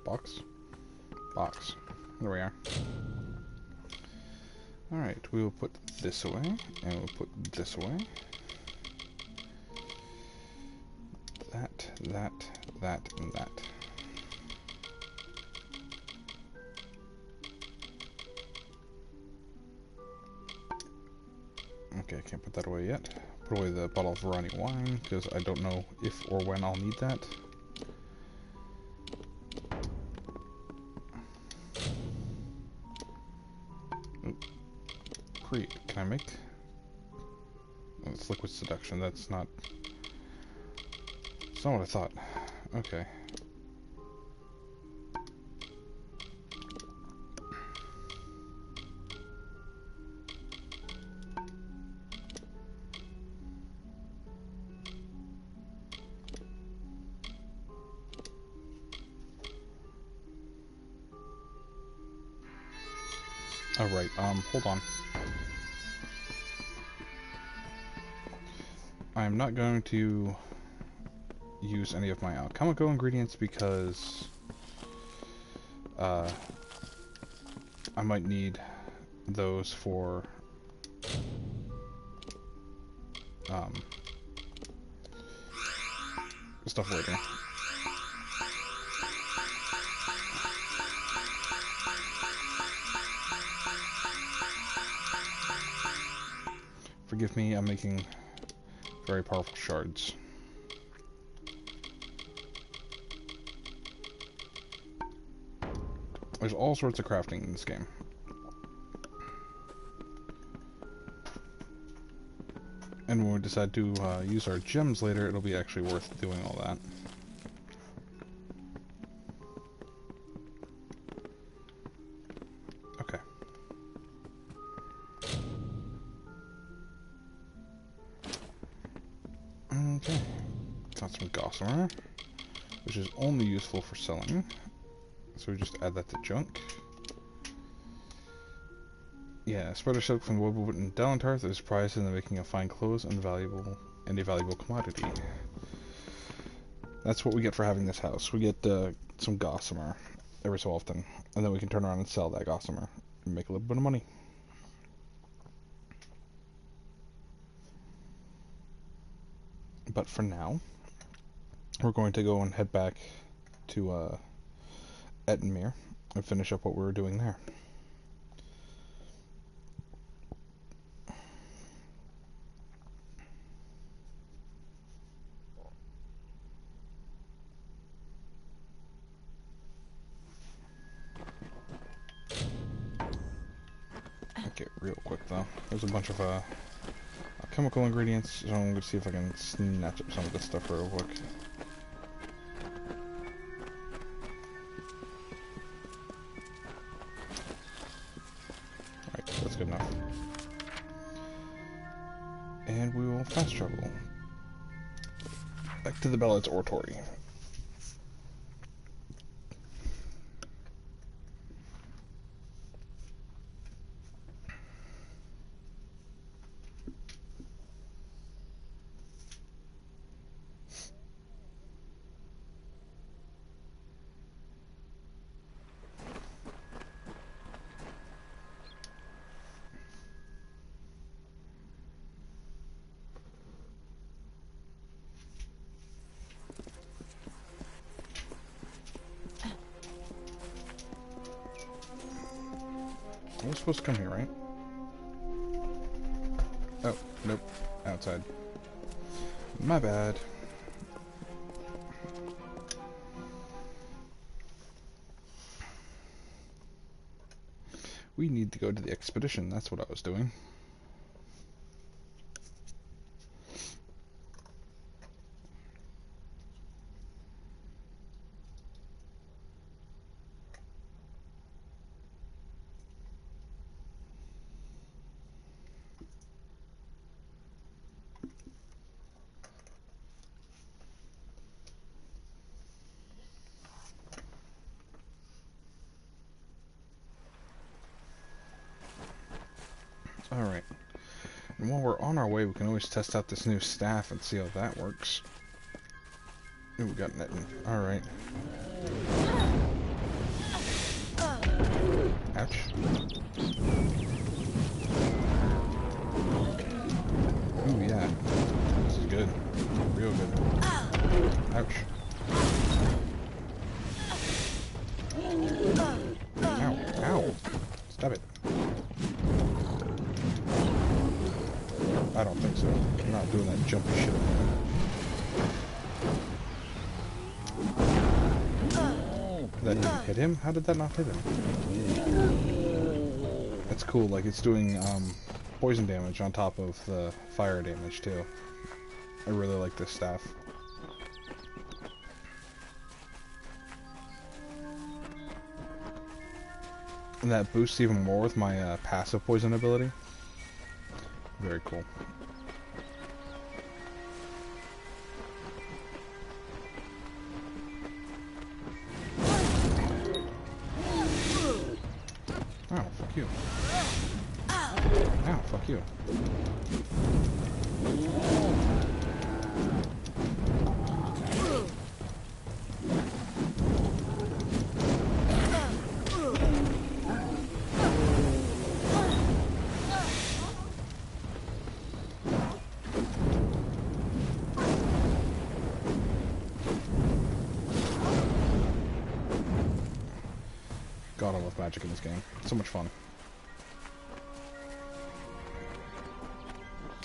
Box? Box. There we are. Alright, we will put this away, and we'll put this away. That, and that. Okay, I can't put that away yet. Put away the bottle of running wine, because I don't know if or when I'll need that. Create. Can I make? Oh, it's liquid seduction. That's not... That's not what I thought. Okay. Alright, hold on. I'm not going to use any of my alchemical ingredients because I might need those for stuff later. Forgive me, I'm making very powerful shards. There's all sorts of crafting in this game. And when we decide to use our gems later, it'll be actually worth doing all that. Okay. Okay. Got some gossamer, which is only useful for selling. So we just add that to junk. Yeah, spider silk from the web and Dalentarth is prized in the making of fine clothes and a valuable commodity. That's what we get for having this house. We get some gossamer every so often, and then we can turn around and sell that gossamer and make a little bit of money. But for now, we're going to go and head back to Ettenmere and finish up what we were doing there. Okay, real quick though. There's a bunch of chemical ingredients, so I'm going to see if I can snatch up some of this stuff real quick. Alright, that's good enough. And we will fast travel back to the Ballad's oratory. We're supposed to come here, right? Oh, nope. Outside. My bad. We need to go to the expedition. That's what I was doing. Alright. And while we're on our way, we can always test out this new staff and see how that works. Ooh, we got netting. Alright. Ouch. Stop it. I don't think so. I'm not doing that jumpy shit. That didn't hit him? How did that not hit him? That's cool, like it's doing poison damage on top of the fire damage too. I really like this staff. And that boosts even more with my passive poison ability. Very cool. Oh, fuck you. Ow, fuck you. God, I love magic in this game. It's so much fun.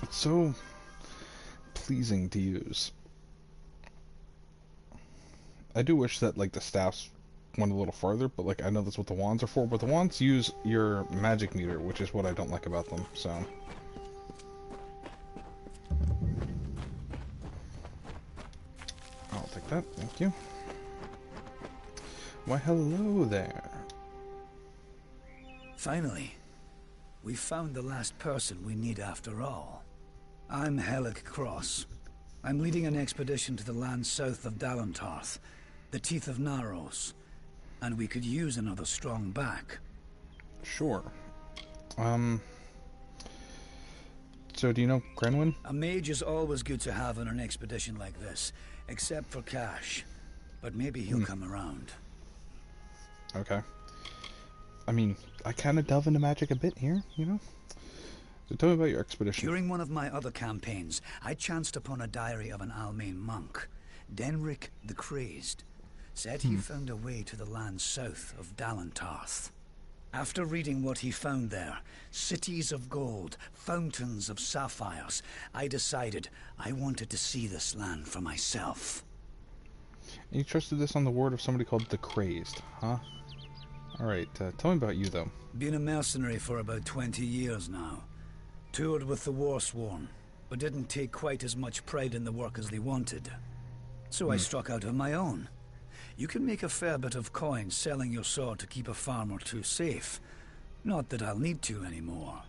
It's so pleasing to use. I do wish that like the staffs went a little farther, but like I know that's what the wands are for, but the wands use your magic meter, which is what I don't like about them, so. I'll take that, thank you. Why hello there. Finally, we found the last person we need after all. I'm Helic Cross. I'm leading an expedition to the land south of Dalentarth, the Teeth of Naros, and we could use another strong back. Sure. So do you know Grenwyn? A mage is always good to have on an expedition like this, except for Cash. But maybe he'll come around. Okay. I mean, I kind of delve into magic a bit here, you know? So tell me about your expedition. During one of my other campaigns, I chanced upon a diary of an Almain monk, Denric the Crazed. Said he found a way to the land south of Dalentarth. After reading what he found there, cities of gold, fountains of sapphires, I decided I wanted to see this land for myself. And you trusted this on the word of somebody called the Crazed, huh? Alright, tell me about you, though. Been a mercenary for about 20 years now. Toured with the Warsworn, but didn't take quite as much pride in the work as they wanted. So I struck out on my own. You can make a fair bit of coin selling your sword to keep a farm or two safe. Not that I'll need to anymore.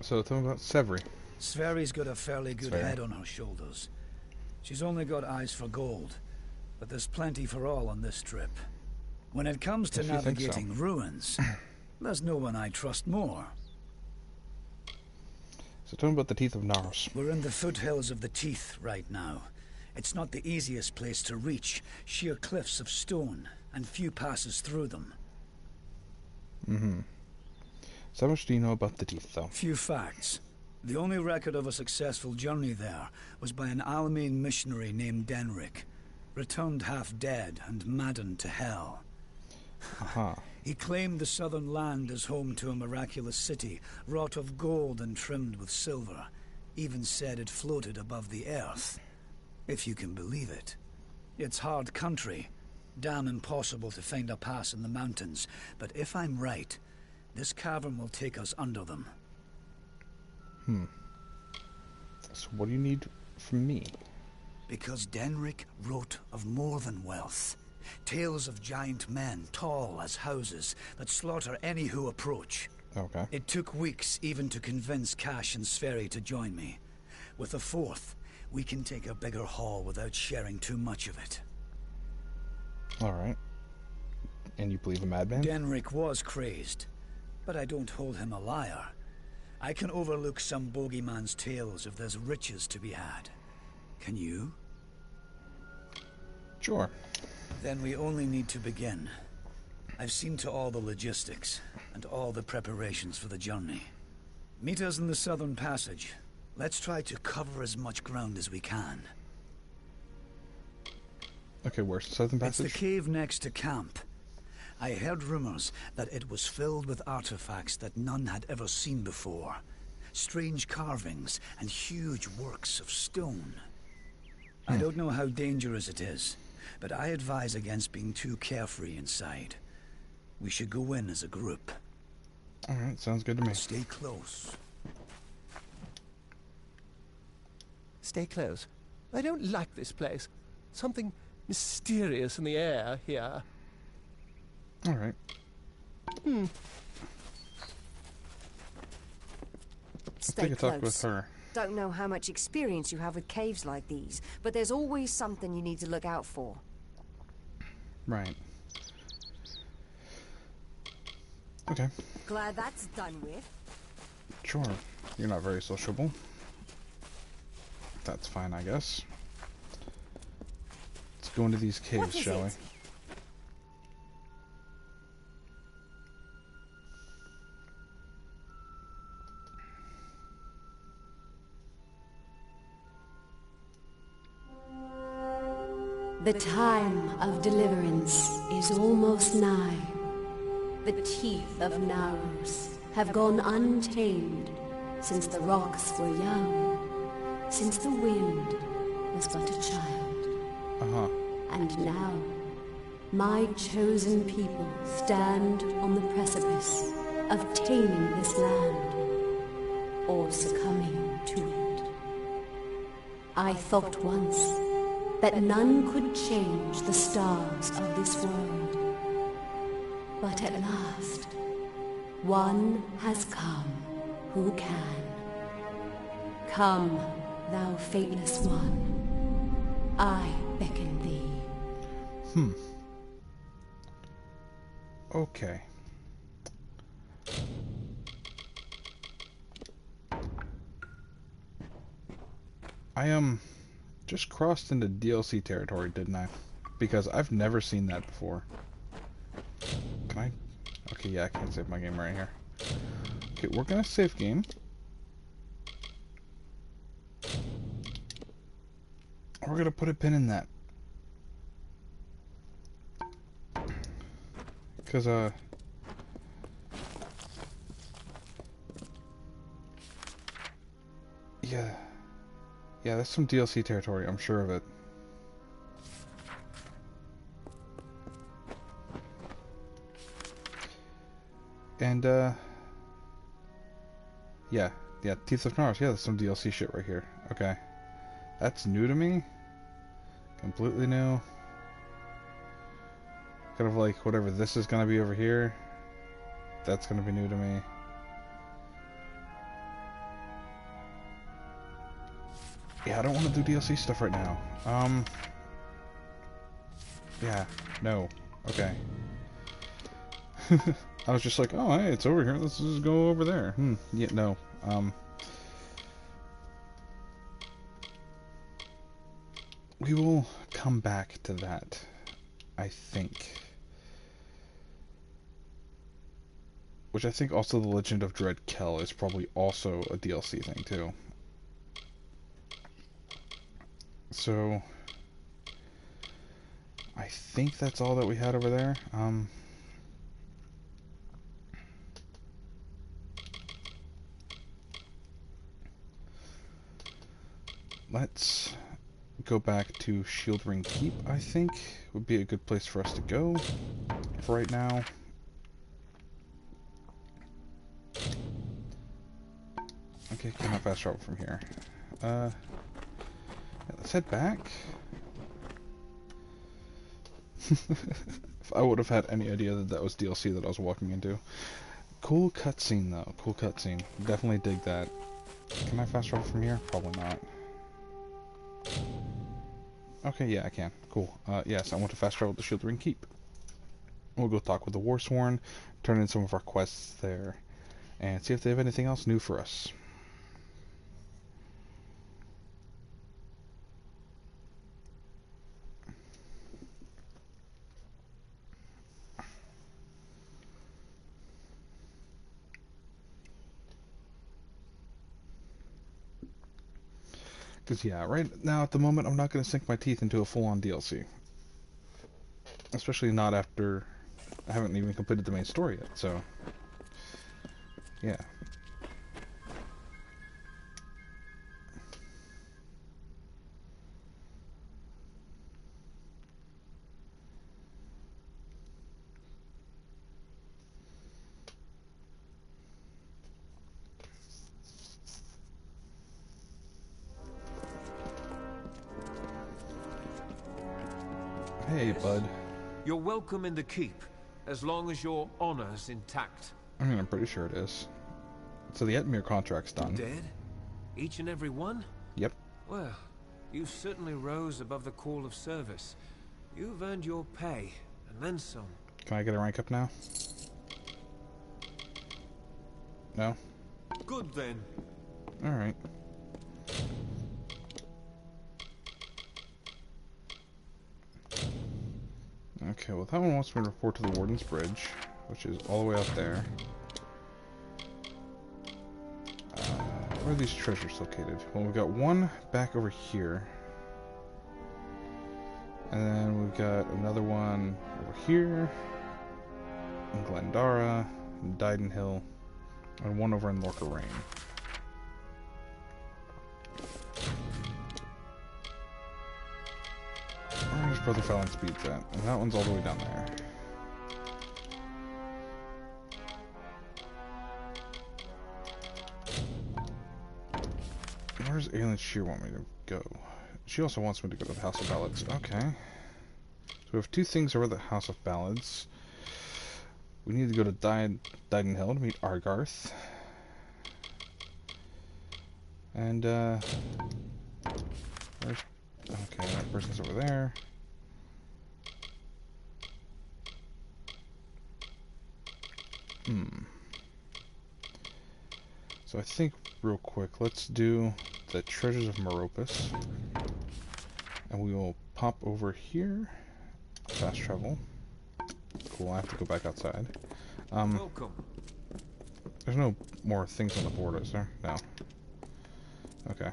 So tell me about Severy. Sveri's got a fairly good head on her shoulders. She's only got eyes for gold, but there's plenty for all on this trip. When it comes to navigating ruins, there's no one I trust more. So tell me about the Teeth of Naros. We're in the foothills of the Teeth right now. It's not the easiest place to reach. Sheer cliffs of stone, and few passes through them. So how much do you know about the Teeth, though? Few facts. The only record of a successful journey there was by an Almain missionary named Denric, returned half dead and maddened to hell. He claimed the southern land as home to a miraculous city, wrought of gold and trimmed with silver. Even said it floated above the earth. If you can believe it. It's hard country. Damn impossible to find a pass in the mountains. But if I'm right, this cavern will take us under them. So what do you need from me? Because Denric wrote of more than wealth. Tales of giant men, tall as houses, that slaughter any who approach. Okay. It took weeks even to convince Cash and Sverri to join me. With a fourth, we can take a bigger haul without sharing too much of it. Alright. And you believe a madman? Denric was crazed, but I don't hold him a liar. I can overlook some bogeyman's tales if there's riches to be had. Can you? Sure. Then we only need to begin. I've seen to all the logistics, and all the preparations for the journey. Meet us in the Southern Passage. Let's try to cover as much ground as we can. Okay, where's the Southern Passage? It's the cave next to camp. I heard rumors that it was filled with artifacts that none had ever seen before. Strange carvings and huge works of stone. I don't know how dangerous it is, but I advise against being too carefree inside. We should go in as a group. Alright, sounds good to me. Stay close. Stay close. I don't like this place. Something mysterious in the air here. Alright. Stay take a talk close. with her. Don't know how much experience you have with caves like these, but there's always something you need to look out for. Right. Okay. Glad that's done with. Sure. You're not very sociable. That's fine, I guess. Let's go into these caves, shall we? The time of deliverance is almost nigh. The teeth of Naros have gone untamed since the rocks were young, since the wind was but a child. And now, my chosen people stand on the precipice of taming this land, or succumbing to it. I thought once that none could change the stars of this world. But at last, one has come who can. Come, thou fateless one, I beckon thee. Okay. I just crossed into DLC territory, didn't I? Because I've never seen that before. Can I? Okay, yeah, I can save my game right here. Okay, we're gonna save game. We're gonna put a pin in that. Because, yeah. Yeah, that's some DLC territory, I'm sure of it. And, yeah, Teeth of Naros, yeah, that's some DLC shit right here. Okay. That's new to me. Completely new. Kind of like whatever this is gonna be over here. That's gonna be new to me. Yeah, I don't want to do DLC stuff right now. Yeah, no. Okay. I was just like, oh, hey, it's over here. Let's just go over there. Yeah, no. We will come back to that, I think. Which I think also the Legend of Dread Kell is probably also a DLC thing, too. So, I think that's all that we had over there. Let's go back to Shield Ring Keep, I think, would be a good place for us to go for right now. Okay, cannot fast travel from here. Yeah, let's head back. If I would have had any idea that that was DLC that I was walking into. Cool cutscene, though. Cool cutscene. Definitely dig that. Can I fast travel from here? Probably not. Okay, yeah, I can. Cool. Yes, I want to fast travel to Shield Ring Keep. We'll go talk with the Warsworn, turn in some of our quests there, and see if they have anything else new for us. Because, yeah, right now, at the moment, I'm not going to sink my teeth into a full-on DLC. Especially not after I haven't even completed the main story yet, so yeah. Hey, bud. You're welcome in the keep, as long as your honor's intact. I mean, I'm pretty sure it is. So the Etmir contract's done. Dead? Each and every one? Yep. Well, you certainly rose above the call of service. You've earned your pay, and then some. Can I get a rank up now? No? Good then. Alright. Okay, well that one wants me to report to the Warden's Bridge, which is all the way up there. Where are these treasures located? Well, we've got one back over here. And then we've got another one over here, in Glendara, in Didenhill, and one over in Lorca Rain. Where's Brother Fallon Speed's at? And that one's all the way down there. Where's Alien Shear want me to go? She also wants me to go to the House of Ballads. Okay. So we have two things over the House of Ballads. We need to go to Didenhill to meet Argarth. And, where's... Okay, that person's over there. So I think, real quick, let's do the Treasures of Meropis. And we will pop over here. Fast travel. Cool, I have to go back outside. Welcome. There's no more things on the board, is there? No. Okay.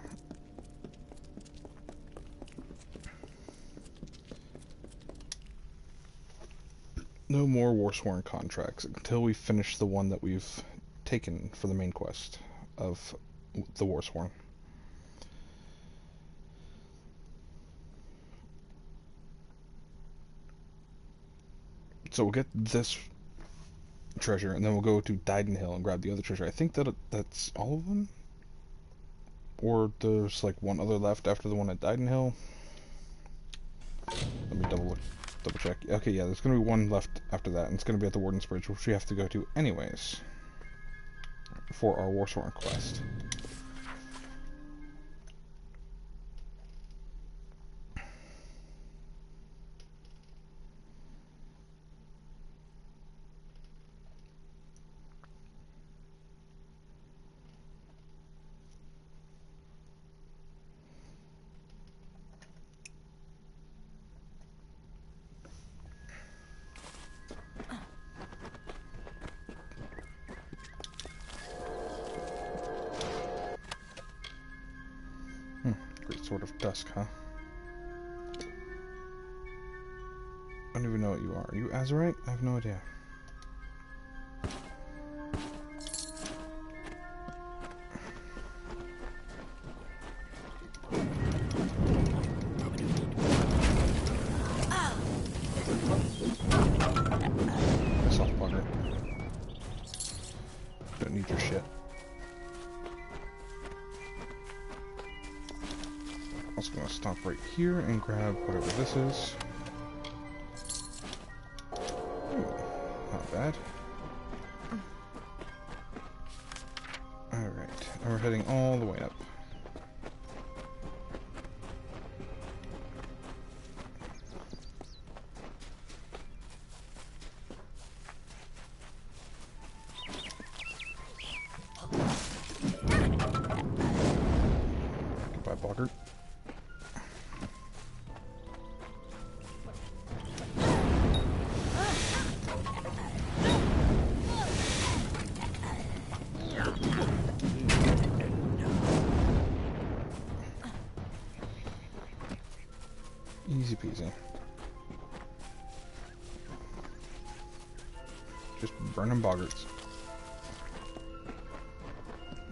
No more Warsworn contracts until we finish the one that we've taken for the main quest of the Warsworn. So we'll get this treasure, and then we'll go to Didenhill and grab the other treasure. I think that that's all of them? Or there's like one other left after the one at Didenhill? Let me double check. Okay, yeah, there's going to be one left after that, and it's going to be at the Warden's Bridge, which we have to go to anyways for our Warsworn quest. Sword of Dusk, huh? I don't even know what you are. Are you Azurite? I have no idea. Soft bugger. Don't need your shit. I'm just gonna stop right here and grab whatever this is. Ooh, not bad. Alright, and we're heading all the way up. Goodbye, Boggart. Easy peasy. Just burning boggarts.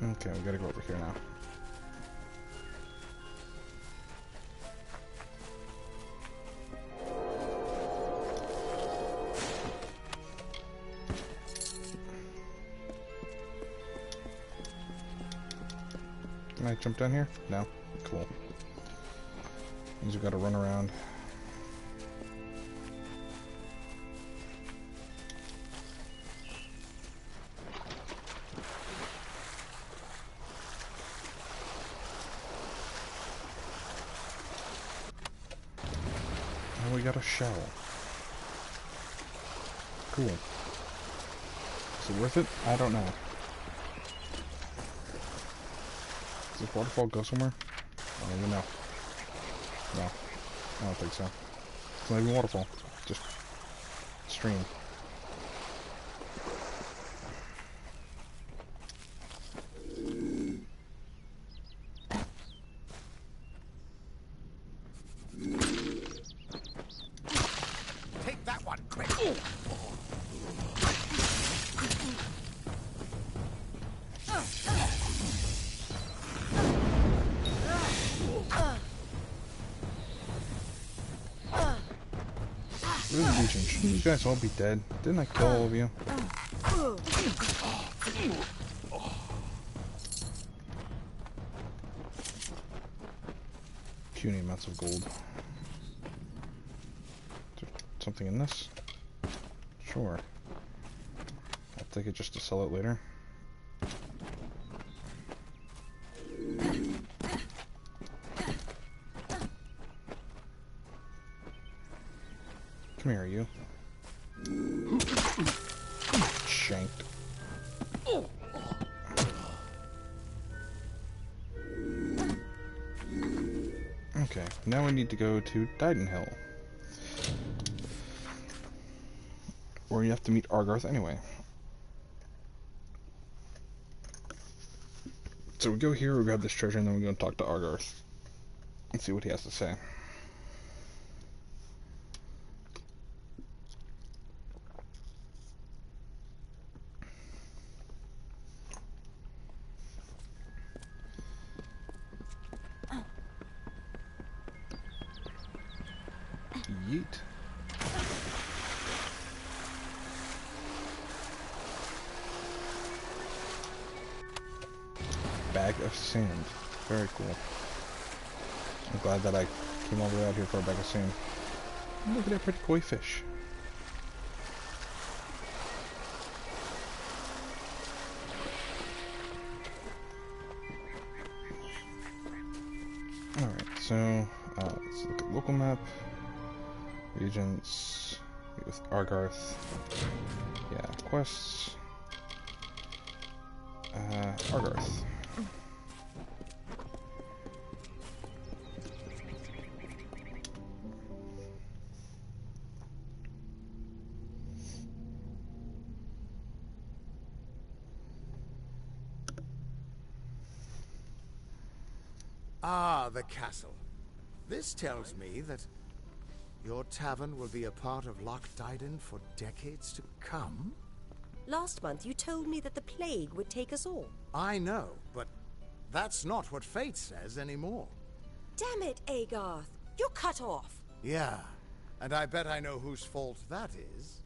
Okay, we gotta go over here now. Can I jump down here? No? Cool. Means we gotta run around. And we got a shell. Cool. Is it worth it? I don't know. Does this waterfall go somewhere? I don't even know. No. I don't think so. It's not even a waterfall. Just stream. Take that one, quick! Really reaching. Shouldn't you guys all be dead? Didn't I kill all of you? Puny amounts of gold. Is there something in this? Sure. I'll take it just to sell it later. Come here, you. Shanked. Okay, now we need to go to Dyden Hill. Where you have to meet Argarth anyway. So we go here, we grab this treasure, and then we go and talk to Argarth. And see what he has to say. Yeet. Bag of sand. Very cool. I'm glad that I came all the way out here for a bag of sand. Look at that pretty koi fish. Alright, so let's look at local map. Regions. Meet with Argarth. Yeah, quests. Argarth. Ah, the castle. This tells me that your tavern will be a part of Loch Dyden for decades to come? Last month you told me that the plague would take us all. I know, but that's not what fate says anymore. Damn it, Agarth. You're cut off. Yeah, and I bet I know whose fault that is.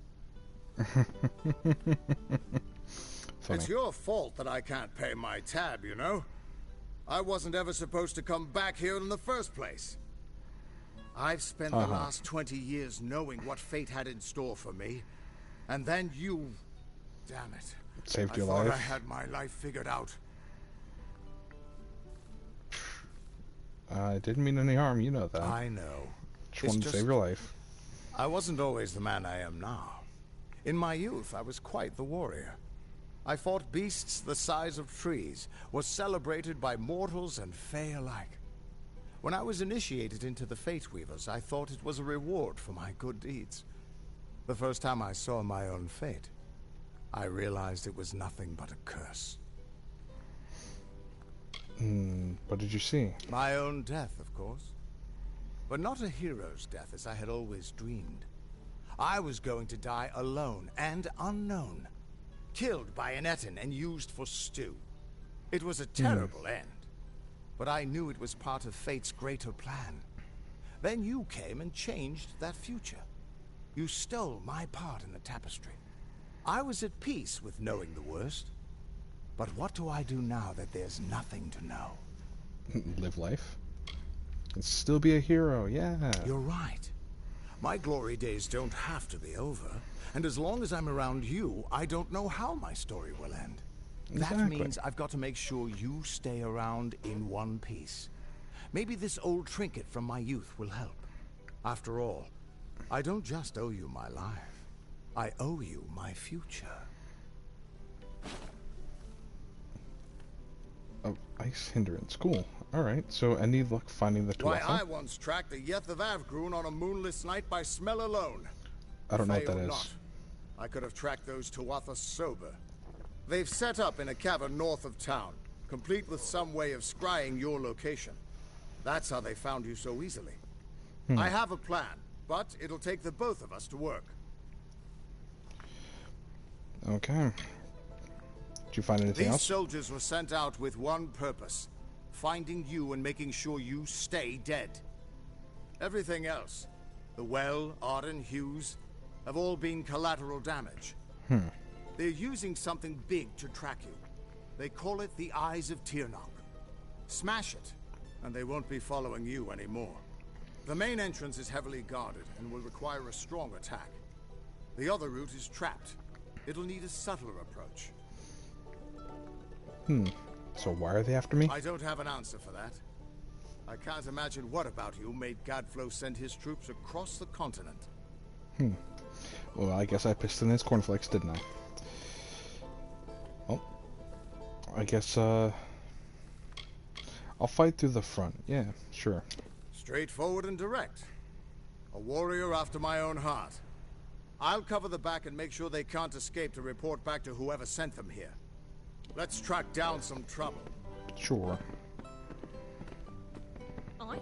It's your fault that I can't pay my tab, you know? I wasn't ever supposed to come back here in the first place. I've spent the last 20 years knowing what fate had in store for me. And then you... Damn it. Saved your I thought life. I had my life figured out. I didn't mean any harm, you know that. I know. Just wanted to save your life. I wasn't always the man I am now. In my youth, I was quite the warrior. I fought beasts the size of trees, was celebrated by mortals and fae alike. When I was initiated into the Fate Weavers, I thought it was a reward for my good deeds. The first time I saw my own fate, I realized it was nothing but a curse. What did you see? My own death, of course. But not a hero's death as I had always dreamed. I was going to die alone and unknown. Killed by an Etin and used for stew. It was a terrible end. But I knew it was part of fate's greater plan. Then you came and changed that future. You stole my part in the tapestry. I was at peace with knowing the worst. But what do I do now that there's nothing to know? Live life. And still be a hero, yeah. You're right. My glory days don't have to be over. And as long as I'm around you, I don't know how my story will end. Exactly. That means I've got to make sure you stay around in one piece. Maybe this old trinket from my youth will help. After all, I don't just owe you my life. I owe you my future. Oh, ice hindrance. Cool. Alright, so any luck finding the Why, Tuatha? I once tracked the Yeth of Avgrun on a moonless night by smell alone. I don't know what that Fail is. not. I could have tracked those Tuatha sober. They've set up in a cavern north of town, complete with some way of scrying your location. That's how they found you so easily. I have a plan, but it'll take the both of us to work. Okay. Did you find anything These else? soldiers were sent out with one purpose. Finding you and making sure you stay dead. Everything else, the Well, Arden, Hughes, have all been collateral damage. They're using something big to track you. They call it the Eyes of Tirnoch. Smash it, and they won't be following you anymore. The main entrance is heavily guarded and will require a strong attack. The other route is trapped. It'll need a subtler approach. So why are they after me? I don't have an answer for that. I can't imagine what about you made Gadflow send his troops across the continent. Well, I guess I pissed in his cornflakes, didn't I? Well, I guess, I'll fight through the front. Yeah, sure. Straightforward and direct. A warrior after my own heart. I'll cover the back and make sure they can't escape to report back to whoever sent them here. Let's track down some trouble. Sure. I?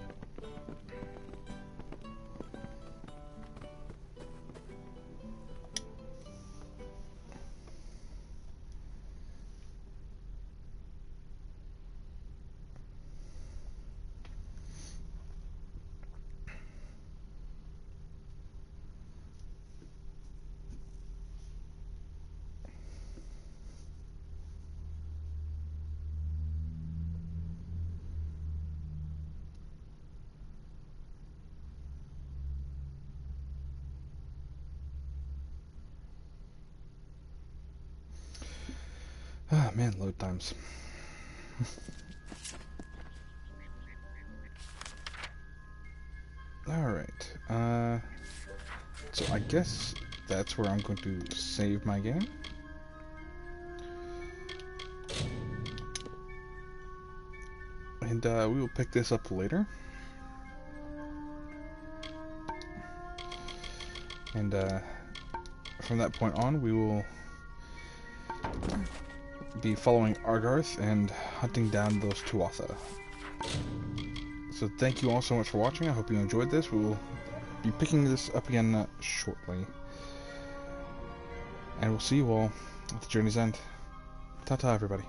Ah, man, load times. Alright, so I guess that's where I'm going to save my game. And, we will pick this up later. And, from that point on, we will be following Argarth and hunting down those Tuatha. So thank you all so much for watching. I hope you enjoyed this. We will be picking this up again shortly. And we'll see you all at the journey's end. Ta-ta, everybody.